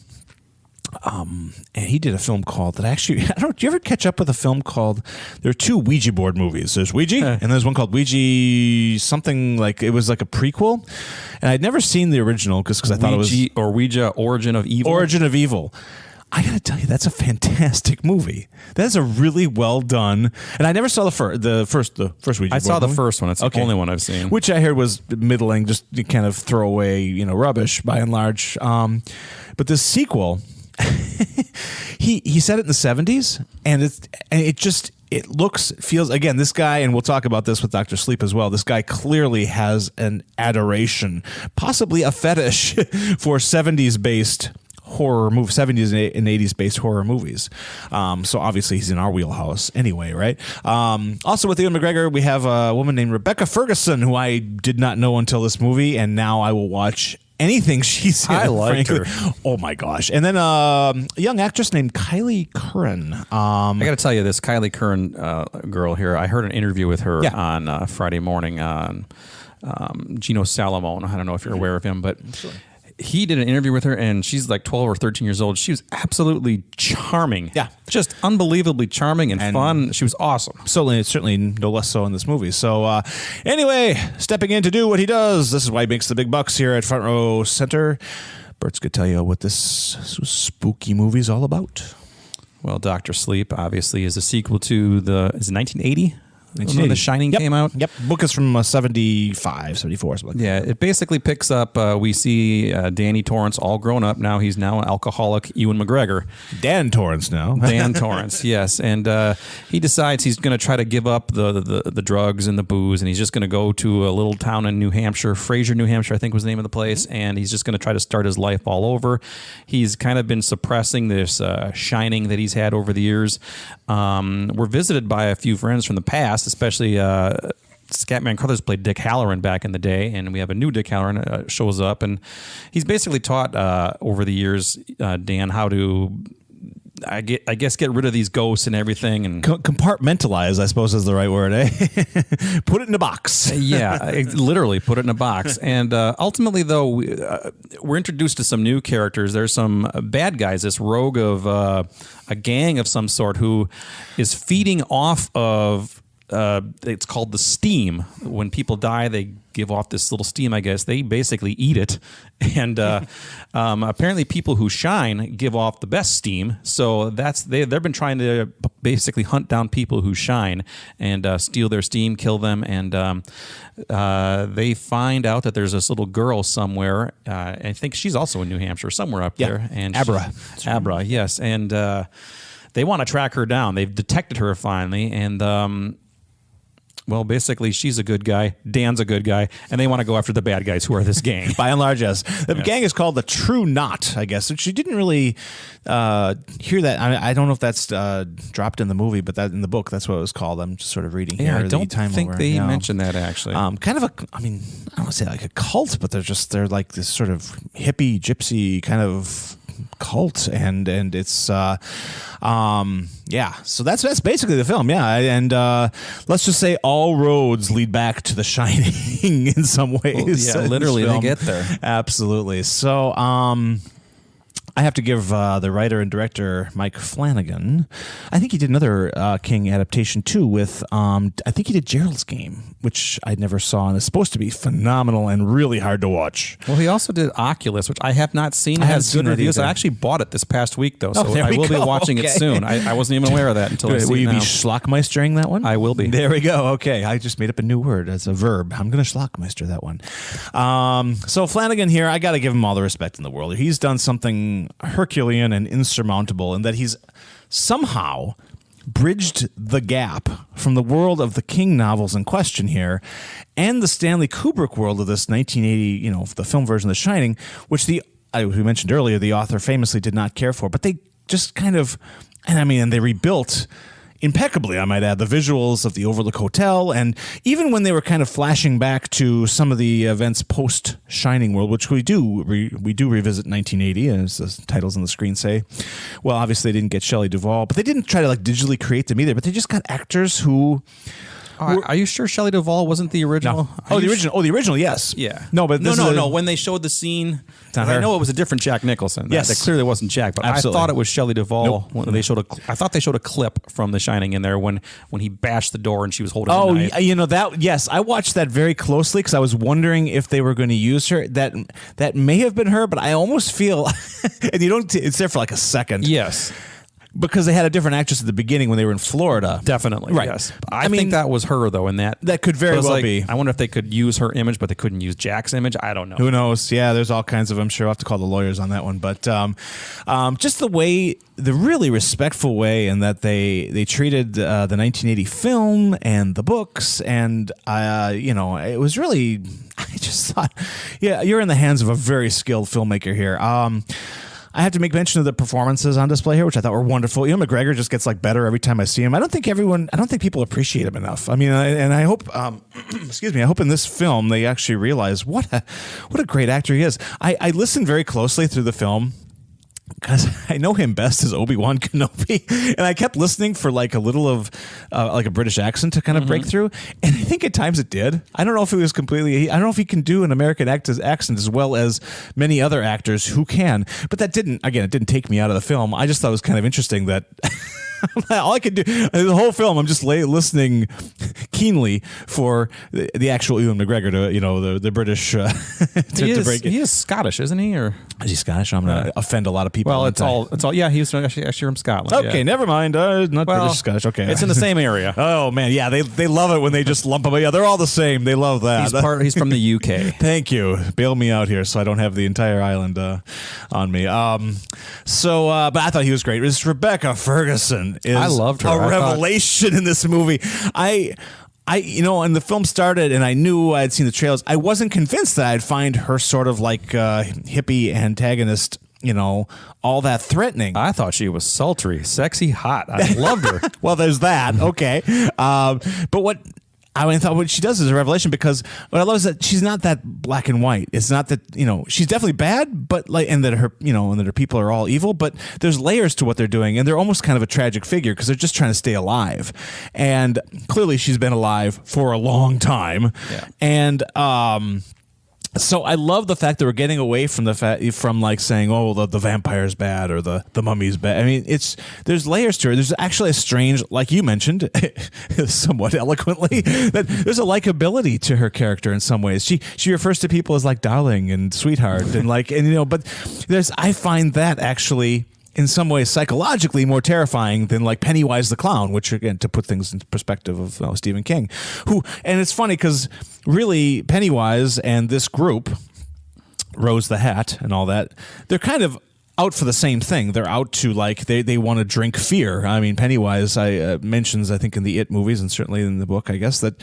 And he did a film called that actually, I don't, do you ever catch up with a film called, there are 2 Ouija board movies. There's Ouija and there's one called Ouija something like, it was like a prequel. And I'd never seen the original because I thought it was. Or Ouija, Origin of Evil. Origin of Evil. I gotta tell you, that's a fantastic movie. That's a really well done. And I never saw the first Ouija board. I saw the movie. first one. It's the only one I've seen. Which I heard was middling, just kind of throwaway, rubbish by and large. But this sequel, he said it in the 70s, and it feels, again, this guy, and we'll talk about this with Dr. Sleep as well, this guy clearly has an adoration, possibly a fetish for 70s-based horror movie, 70s and 80s based horror movies. So obviously he's in our wheelhouse anyway, right? Also with Ewan McGregor, we have a woman named Rebecca Ferguson, who I did not know until this movie, and now I will watch anything she's in. I liked her. Oh my gosh. And then a young actress named Kylie Curran. I got to tell you, this Kylie Curran girl here, I heard an interview with her on Friday morning on Gino Salamone. I don't know if you're aware of him, but he did an interview with her, and she's like 12 or 13 years old. She was absolutely charming. Yeah. Just unbelievably charming and fun. She was awesome. Certainly no less so in this movie. So anyway, stepping in to do what he does. This is why he makes the big bucks here at Front Row Center. Burt's going to tell you what this spooky movie is all about. Well, Dr. Sleep, obviously, is a sequel to is it 1980? 1980. When The Shining came out? Yep. Book is from 75, 74. Something like Yeah, it basically picks up, we see Danny Torrance all grown up. He's now alcoholic Ewan McGregor. Dan Torrance now. Dan Torrance, yes. And he decides he's going to try to give up the drugs and the booze, and he's just going to go to a little town in New Hampshire, Fraser, New Hampshire, I think was the name of the place, and he's just going to try to start his life all over. He's kind of been suppressing this shining that he's had over the years. We're visited by a few friends from the past, especially Scatman Crothers played Dick Halloran back in the day, and we have a new Dick Halloran shows up, and he's basically taught over the years, Dan, how to, I guess, get rid of these ghosts and everything, and compartmentalize, I suppose, is the right word, eh? Put it in a box. Yeah, literally put it in a box. And ultimately, though, we're introduced to some new characters. There's some bad guys, this rogue of a gang of some sort who is feeding off of, it's called the steam. When people die, they give off this little steam, I guess. They basically eat it. And apparently people who shine give off the best steam. So they've been trying to basically hunt down people who shine and steal their steam, kill them. And they find out that there's this little girl somewhere. I think she's also in New Hampshire, somewhere up there. And Abra, yes. And they want to track her down. They've detected her finally. And well, basically, she's a good guy, Dan's a good guy, and they want to go after the bad guys who are this gang. By and large, yes. The gang is called the True Knot, I guess. Which you didn't really hear that. I don't know if that's dropped in the movie, but that in the book, that's what it was called. I'm just sort of reading here. Yeah, I don't think they mentioned that, actually. Kind of I don't want to say like a cult, but they're like this sort of hippie, gypsy kind of cult, and it's so that's basically the film, and let's just say all roads lead back to The Shining in some ways. Well, yeah, literally they get there. Absolutely. So I have to give the writer and director Mike Flanagan, I think he did another King adaptation too with, I think he did Gerald's Game, which I never saw and is supposed to be phenomenal and really hard to watch. Well, he also did Oculus, which I have not seen. It has good reviews. I actually bought it this past week, though, so I will be watching it soon. I wasn't even aware of that until I see it now. Will you be schlockmeistering that one? I will be. There we go. Okay, I just made up a new word as a verb. I'm going to schlockmeister that one. So Flanagan here, I got to give him all the respect in the world. He's done something Herculean and insurmountable in that he's somehow bridged the gap from the world of the King novels in question here and the Stanley Kubrick world of this 1980, the film version of The Shining, which we mentioned earlier, the author famously did not care for, but they just kind of, and they rebuilt impeccably, I might add, the visuals of the Overlook Hotel, and even when they were kind of flashing back to some of the events post Shining World, which we do revisit 1980, as the titles on the screen say. Well, obviously they didn't get Shelley Duvall, but they didn't try to digitally create them either. But they just got actors who. Are you sure Shelley Duvall wasn't the original? No. The original, yes. Yeah. No, but no. When they showed the scene, I know it was a different Jack Nicholson. Yes, that clearly wasn't Jack, but absolutely. I thought it was Shelley Duvall. Nope. When they showed I thought they showed a clip from The Shining in there when he bashed the door and she was holding. Oh, the knife. that. Yes, I watched that very closely because I was wondering if they were going to use her. That may have been her, but I almost feel, and you don't. It's there for like a second. Yes. Because they had a different actress at the beginning when they were in Florida. Definitely, right. Yes. I think that was her, though, in that. That could very well be. I wonder if they could use her image, but they couldn't use Jack's image. I don't know. Who knows? Yeah, there's all kinds of, I'm sure I'll have to call the lawyers on that one. But just the really respectful way in that they treated the 1980 film and the books. And, it was really, I just thought, yeah, you're in the hands of a very skilled filmmaker here. I have to make mention of the performances on display here, which I thought were wonderful. McGregor just gets better every time I see him. I don't think people appreciate him enough. I hope, excuse me, I hope in this film they actually realize what a great actor he is. I listened very closely through the film because I know him best as Obi-Wan Kenobi, and I kept listening for like a little of like a British accent to kind of break through, and I think at times it did. I don't know if it was completely. I don't know if he can do an American accent as well as many other actors who can, but that didn't. Again, it didn't take me out of the film. I just thought it was kind of interesting that. All I could do the whole film, I'm just listening keenly for the actual Ewan McGregor to the British. He is Scottish, isn't he? Or is he Scottish? I'm going to offend a lot of people. Well, it's all. Yeah, he's actually from Scotland. Okay, never mind. Not British, Scottish. Okay, it's in the same area. Oh man, yeah, they love it when they just lump them. Yeah, they're all the same. They love that. He's from the UK. Thank you. Bail me out here so I don't have the entire island on me. But I thought he was great. It's Rebecca Ferguson. I loved her. A revelation in this movie. I when the film started and I knew I had seen the trailers, I wasn't convinced that I'd find her sort of like hippie antagonist, all that threatening. I thought she was sultry, sexy, hot. I loved her. Well, there's that. Okay. But what I thought what she does is a revelation, because what I love is that she's not that black and white. It's not that, she's definitely bad, but and that her people are all evil, but there's layers to what they're doing, and they're almost kind of a tragic figure because they're just trying to stay alive. And clearly she's been alive for a long time. Yeah. And so I love the fact that we're getting away from from like saying, oh, the vampire's bad or the mummy's bad. I mean, there's layers to her. There's actually a strange, like you mentioned, somewhat eloquently, that there's a likability to her character in some ways. She refers to people as like darling and sweetheart but I find that actually in some ways psychologically more terrifying than like Pennywise the Clown, which again, to put things into perspective of Stephen King, and it's funny because really Pennywise and this group, Rose the Hat and all that, they're kind of out for the same thing. They're out to like they want to drink fear. I mean, Pennywise mentions, I think, in the It movies and certainly in the book, I guess, that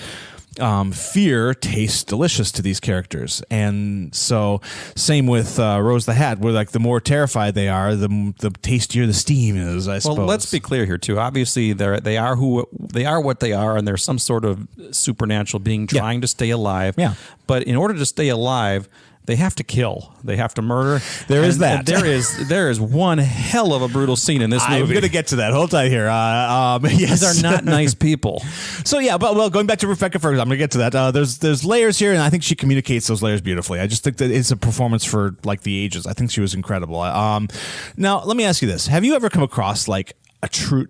fear tastes delicious to these characters. And so same with Rose the Hat, where like the more terrified they are, the tastier the steam is, I suppose. Well, let's be clear here too. Obviously they are what they are, and there's some sort of supernatural being trying to stay alive. Yeah. But in order to stay alive, they have to kill. They have to murder. There is that. There is one hell of a brutal scene in this movie. I'm going to get to that. Hold tight here. Yes. These are not nice people. So yeah, but going back to Rebecca Ferguson, I'm going to get to that. There's layers here, and I think she communicates those layers beautifully. I just think that it's a performance for like the ages. I think she was incredible. Now let me ask you this: have you ever come across like true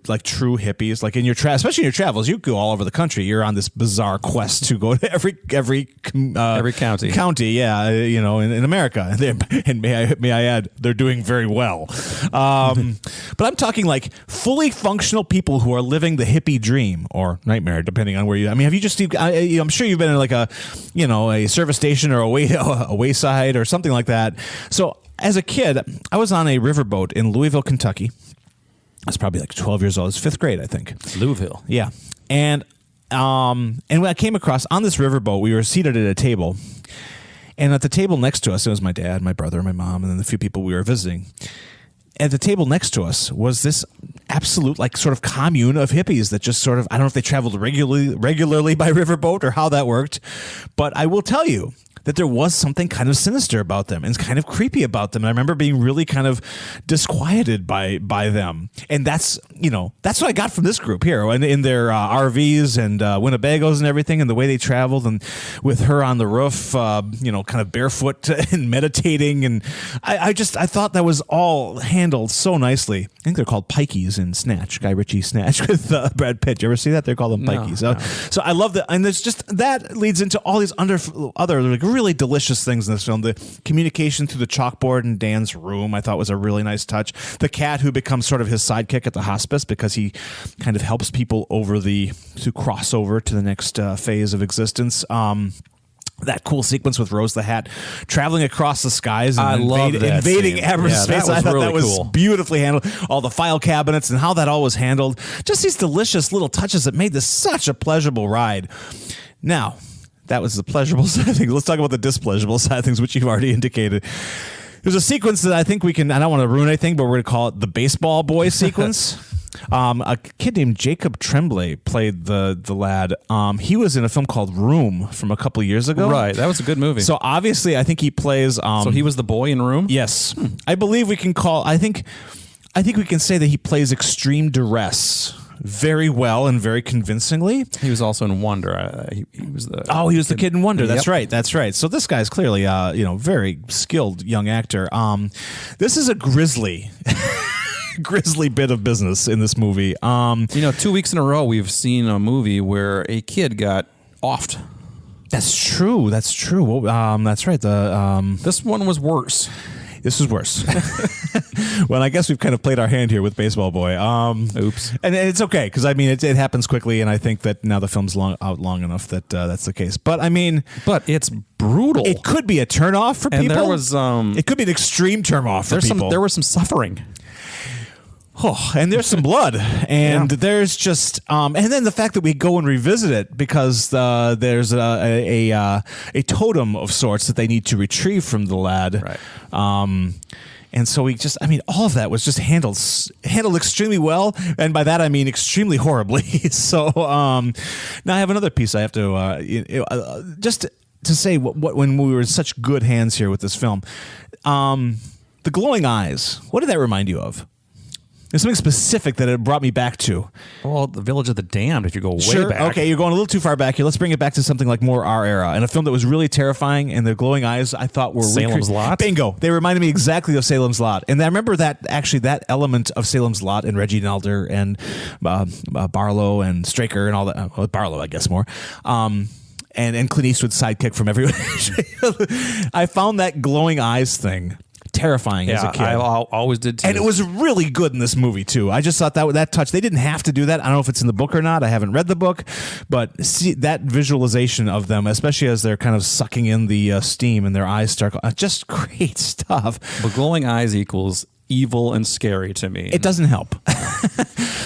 hippies, like in your especially in your travels? You go all over the country. You're on this bizarre quest to go to every county, yeah, in America. And may I add, they're doing very well. But I'm talking like fully functional people who are living the hippie dream or nightmare, depending on where you. I mean, have you just? I'm sure you've been in like a service station or a wayside or something like that. So as a kid, I was on a riverboat in Louisville, Kentucky. I was probably like 12 years old. It was fifth grade, I think. Louisville. Yeah. And when I came across on this riverboat, we were seated at a table. And at the table next to us, it was my dad, my brother, my mom, and then the few people we were visiting. At the table next to us was this absolute like sort of commune of hippies that just sort of, I don't know if they traveled regularly by riverboat or how that worked, but I will tell you that there was something kind of sinister about them and kind of creepy about them. And I remember being really kind of disquieted by them. And that's what I got from this group here in their RVs and Winnebagos and everything, and the way they traveled, and with her on the roof, kind of barefoot and meditating. And I thought that was all handled so nicely. I think they're called pikeys in Snatch, Guy Ritchie Snatch with Brad Pitt. You ever see that? They're called them pikeys. No. So I love that. And there's just, that leads into all these other like really delicious things in this film. The communication through the chalkboard in Dan's room, I thought was a really nice touch. The cat who becomes sort of his sidekick at the hospice because he kind of helps people to cross over to the next phase of existence. That cool sequence with Rose the Hat traveling across the skies and invading Aberystwyth. I thought really that was cool. Beautifully handled. All the file cabinets and how that all was handled. Just these delicious little touches that made this such a pleasurable ride. Now, that was the pleasurable side of things. Let's talk about the displeasurable side of things, which you've already indicated. There's a sequence that I think we can, I don't want to ruin anything, but we're going to call it the baseball boy sequence. A kid named Jacob Tremblay played the lad. He was in a film called Room from a couple years ago. Right, that was a good movie. So obviously, I think he plays. So he was the boy in Room? Yes, I believe we can call. I think we can say that he plays extreme duress very well and very convincingly. He was also in Wonder. He was the he was the kid in Wonder. That's Yep. right. That's right. So this guy's clearly very skilled young actor. This is a grisly bit of business in this movie. 2 weeks in a row we've seen a movie where a kid got offed. That's true. Well, that's right. This one was worse. This is worse. Well, I guess we've kind of played our hand here with Baseball Boy. Oops. And it's okay because it happens quickly, and I think that now the film's out long enough that that's the case. But but it's brutal. it could be a turnoff for and people. there was it could be an extreme turnoff for people. there was some suffering. Oh, and there's some blood, and there's just, and then the fact that we go and revisit it because there's a totem of sorts that they need to retrieve from the lad, Right. And so all of that was just handled extremely well, and by that I mean extremely horribly. So now I have another piece I have to just to say what when we were in such good hands here with this film, the glowing eyes. What did that remind you of? There's something specific that it brought me back to. Well, The Village of the Damned, if you go way back. Okay, you're going a little too far back here. Let's bring it back to something like more our era. And a film that was really terrifying, and the glowing eyes I thought were... Salem's Lot? Bingo. They reminded me exactly of Salem's Lot. And I remember that element of Salem's Lot and Reggie Nelder and Barlow and Straker and all that. Barlow, I guess, more. And Clint Eastwood's sidekick from everywhere. I found that glowing eyes thing terrifying as a kid. I always did too. And it was really good in this movie too. I just thought that touch, they didn't have to do that. I don't know if it's in the book or not. I haven't read the book, but see that visualization of them, especially as they're kind of sucking in the steam and their eyes start, just great stuff. But glowing eyes equals evil and scary to me. It doesn't help.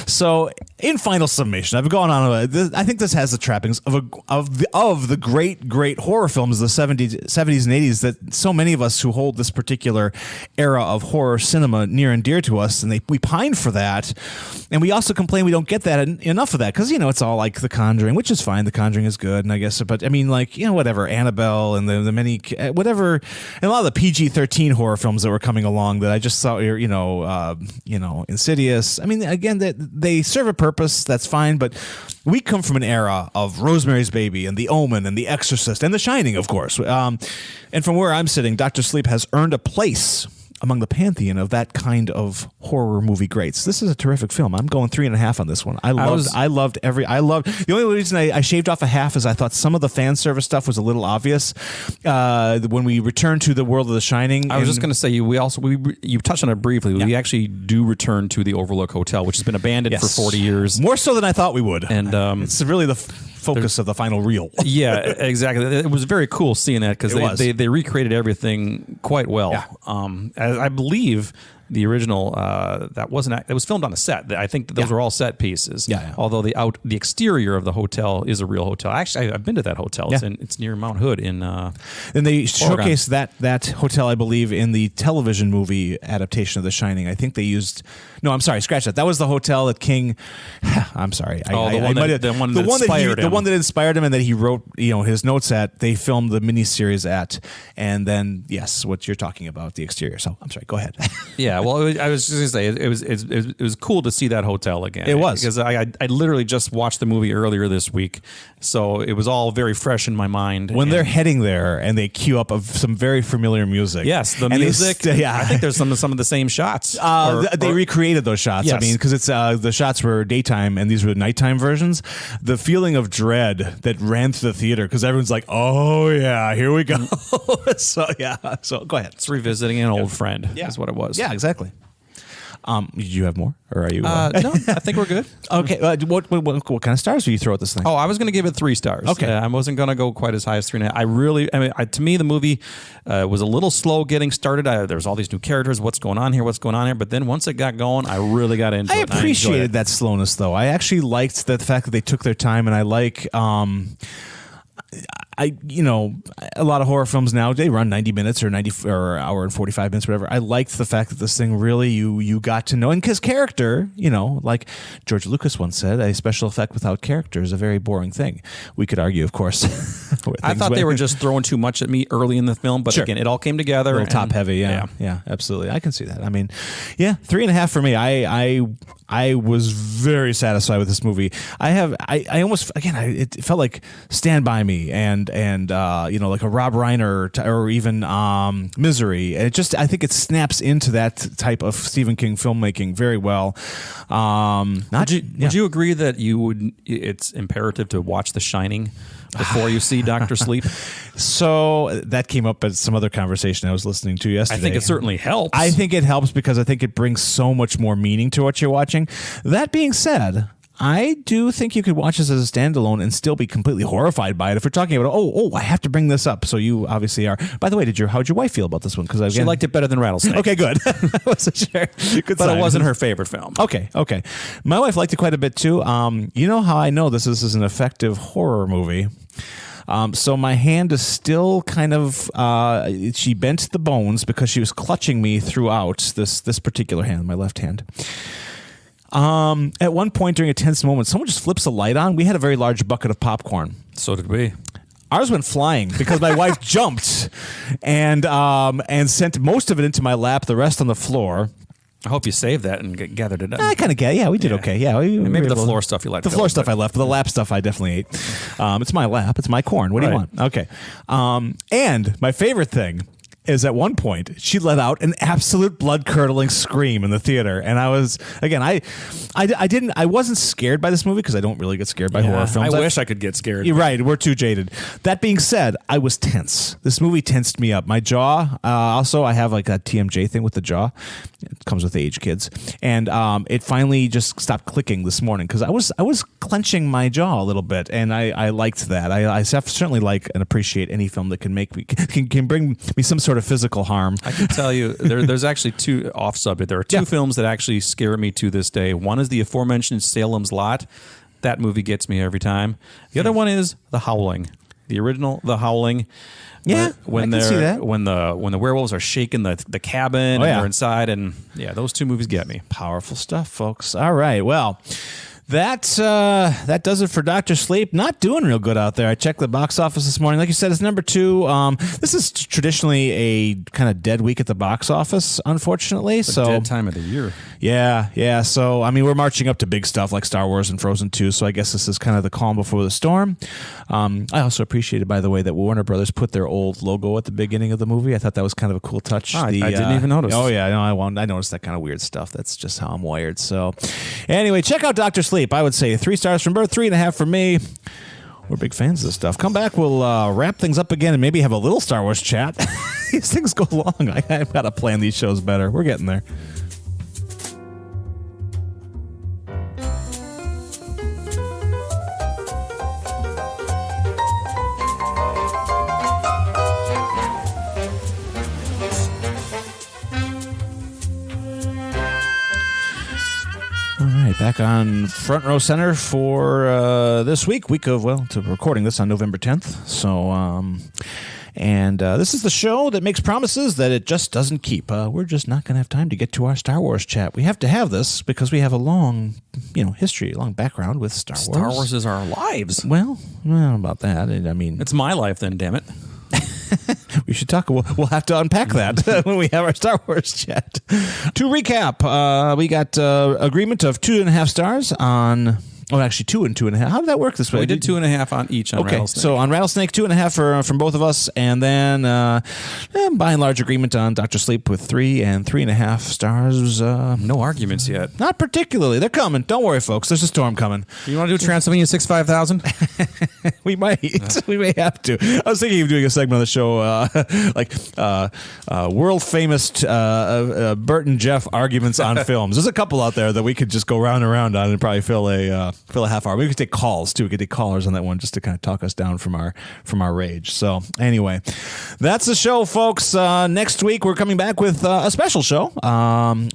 So, in final summation, I've gone on. I think this has the trappings of the great horror films of the 70s and 80s that so many of us who hold this particular era of horror cinema near and dear to us, and we pine for that. And we also complain we don't get that enough of that because it's all like The Conjuring, which is fine. The Conjuring is good, and I guess, but I mean, whatever, Annabelle and the many whatever, and a lot of the PG-13 horror films that were coming along that I just thought Insidious. I mean, again, they serve a purpose. That's fine, but we come from an era of Rosemary's Baby and The Omen and The Exorcist and The Shining, of course. And from where I'm sitting, Dr. Sleep has earned a place among the pantheon of that kind of horror movie greats. This is a terrific film. I'm going 3.5 on this one. I loved the only reason I shaved off a half is I thought some of the fan service stuff was a little obvious. When we return to the world of The Shining. I was just going to say, you touched on it briefly. Yeah. We actually do return to the Overlook Hotel, which has been abandoned for 40 years. More so than I thought we would. And it's really the focus of the final reel. Yeah, exactly. It was very cool seeing that because they recreated everything quite well. Yeah. I believe the original it was filmed on a set. I think that those were all set pieces. Yeah. Although the exterior of the hotel is a real hotel. Actually, I've been to that hotel. Yeah. It's near Mount Hood in. And they showcased that hotel, I believe, in the television movie adaptation of The Shining. I think they used. No, I'm sorry. Scratch that. That was the hotel that King. I'm sorry. The one that inspired him and that he wrote his notes at. They filmed the miniseries at, and then yes, what you're talking about, the exterior. So I'm sorry. Go ahead. Yeah. Well, I was just going to say it was cool to see that hotel again. It was because I literally just watched the movie earlier this week, so it was all very fresh in my mind. When they're heading there and they cue up of some very familiar music. Yes, the music. I think there's some of the same shots. They recreated those shots. Yes. I mean, because it's the shots were daytime and these were nighttime versions. The feeling of dread that ran through the theater because everyone's like, "Oh yeah, here we go." So go ahead. It's revisiting an old friend. Yeah. Is what it was. Yeah, exactly. Did you have more, or are you? No, I think we're good. Okay. What kind of stars do you throw at this thing? Oh, I was going to give it 3 stars. Okay. I wasn't going to go quite as high as 3.5. To me, the movie was a little slow getting started. There's all these new characters. What's going on here? But then once it got going, I really got into it. I appreciated that slowness, though. I actually liked the fact that they took their time, and I like. a lot of horror films now, they run 90 minutes or 90 or hour and 45 minutes, whatever. I liked the fact that this thing really you got to know, and because character, like George Lucas once said, a special effect without character is a very boring thing. We could argue, of course. I thought they were just throwing too much at me early in the film, but Sure. again, it all came together. A little top heavy, yeah, absolutely. I can see that. I mean, yeah, 3.5 for me. I was very satisfied with this movie. I almost, again, it felt like Stand By Me and like a Rob Reiner or even Misery. I think it snaps into that type of Stephen King filmmaking very well. Would you agree that it's imperative to watch The Shining before you see Dr. Sleep? So that came up at some other conversation I was listening to yesterday. I think it certainly helps. I think it helps because I think it brings so much more meaning to what you're watching. That being said, I do think you could watch this as a standalone and still be completely horrified by it. If we're talking about, I have to bring this up. So you obviously are. By the way, how'd your wife feel about this one? Because she liked it better than Rattlesnake. Okay, good. I wasn't sure. Good but sign. It wasn't her favorite film. Okay. My wife liked it quite a bit too. You know how I know this is an effective horror movie? So my hand is still kind of, she bent the bones because she was clutching me throughout this particular hand, my left hand. At one point during a tense moment, someone just flips a light on. We had a very large bucket of popcorn. So did we. Ours went flying because my wife jumped and sent most of it into my lap, the rest on the floor. I hope you saved that and gathered it up. I kind of get. Yeah, we did okay. Yeah, maybe the floor stuff you left. The floor stuff I left, but the lap stuff I definitely ate. It's my lap. It's my corn. What do you want? Okay. And my favorite thing is at one point she let out an absolute blood-curdling scream in the theater, and I was I wasn't scared by this movie because I don't really get scared by horror films. I wish I could get scared. You're right, we're too jaded. That being said, I was tense. This movie tensed me up. My jaw. Also, I have like a TMJ thing with the jaw. It comes with age, kids, and it finally just stopped clicking this morning because I was clenching my jaw a little bit, and I liked that. I certainly like and appreciate any film that can make me can bring me some sort of physical harm. I can tell you, there's actually two off subject. There are two films that actually scare me to this day. One is the aforementioned Salem's Lot. That movie gets me every time. The other one is The Howling, the original The Howling. Yeah, when I can see that. when the werewolves are shaking the cabin and they're inside, and those two movies get me. Powerful stuff, folks. All right, well. That does it for Dr. Sleep. Not doing real good out there. I checked the box office this morning. Like you said, it's number 2. This is traditionally a kind of dead week at the box office, unfortunately. It's a dead time of the year. Yeah. So, I mean, we're marching up to big stuff like Star Wars and Frozen 2, so I guess this is kind of the calm before the storm. I also appreciated, by the way, that Warner Brothers put their old logo at the beginning of the movie. I thought that was kind of a cool touch. I didn't even notice. Oh, yeah. No, I noticed that kind of weird stuff. That's just how I'm wired. So, anyway, check out Dr. Sleep. I would say 3 stars from Burt, 3.5 from me. We're big fans of this stuff. Come back, we'll wrap things up again and maybe have a little Star Wars chat. These things go long. I've got to plan these shows better. We're getting there. Back on front row center for this week of, to recording this on November 10th. So, this is the show that makes promises that it just doesn't keep. We're just not going to have time to get to our Star Wars chat. We have to have this because we have a long, history, a long background with Star Wars. Star Wars is our lives. Well, about that. I mean, it's my life then, damn it. We should talk. We'll have to unpack that when we have our Star Wars chat. To recap, we got agreement of 2.5 stars on. Oh, actually, 2 and 2.5. How did that work this way? We did 2.5 on each on Rattlesnake. So on Rattlesnake, 2.5 from both of us, and then by and large agreement on Dr. Sleep with 3 and 3.5 stars. No arguments yet. Not particularly. They're coming. Don't worry, folks. There's a storm coming. You want to do Transylvania 65000? We might. We may have to. I was thinking of doing a segment on the show world famous Burt and Jeff arguments on films. There's a couple out there that we could just go round and round on and probably fill a Fill a half hour. We could take calls too. We could take callers on that one just to kind of talk us down from our rage. So anyway, that's the show, folks. Next week we're coming back with a special show.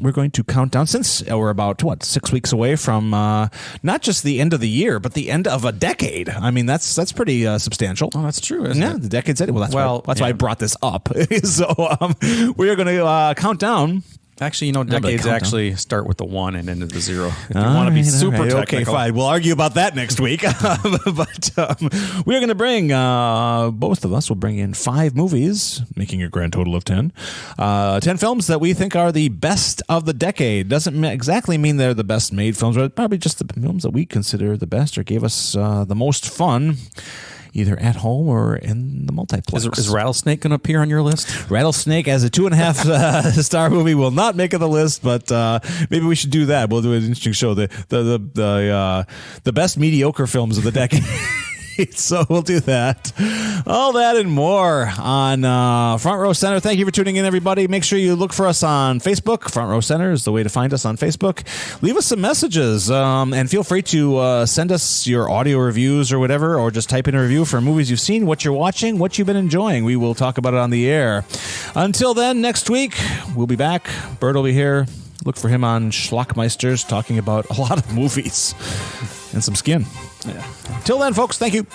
We're going to count down, since we're about 6 weeks away from not just the end of the year, but the end of a decade. I mean, that's pretty substantial. Oh, that's true, isn't it? The decade's ended. Well, that's why I brought this up. So we are going to count down. Actually, decades actually start with the 1 and end at the 0. If you want to be super technical. Okay, fine. We'll argue about that next week. But we're going to bring, both of us will bring in 5 movies, making a grand total of 10. 10 films that we think are the best of the decade. Doesn't exactly mean they're the best made films, but probably just the films that we consider the best or gave us the most fun, either at home or in the multiplex. Is Rattlesnake going to appear on your list? Rattlesnake as a 2.5 star movie will not make it the list, but maybe we should do that. We'll do an interesting show. The best mediocre films of the decade. So we'll do that. All that and more on Front Row Center. Thank you for tuning in, everybody. Make sure you look for us on Facebook. Front Row Center is the way to find us on Facebook. Leave us some messages, and feel free to send us your audio reviews or whatever, or just type in a review for movies you've seen, what you're watching, what you've been enjoying. We will talk about it on the air. Until then, next week, we'll be back. Burt will be here. Look for him on Schlockmeisters talking about a lot of movies and some skin. Yeah. Till then, folks, thank you.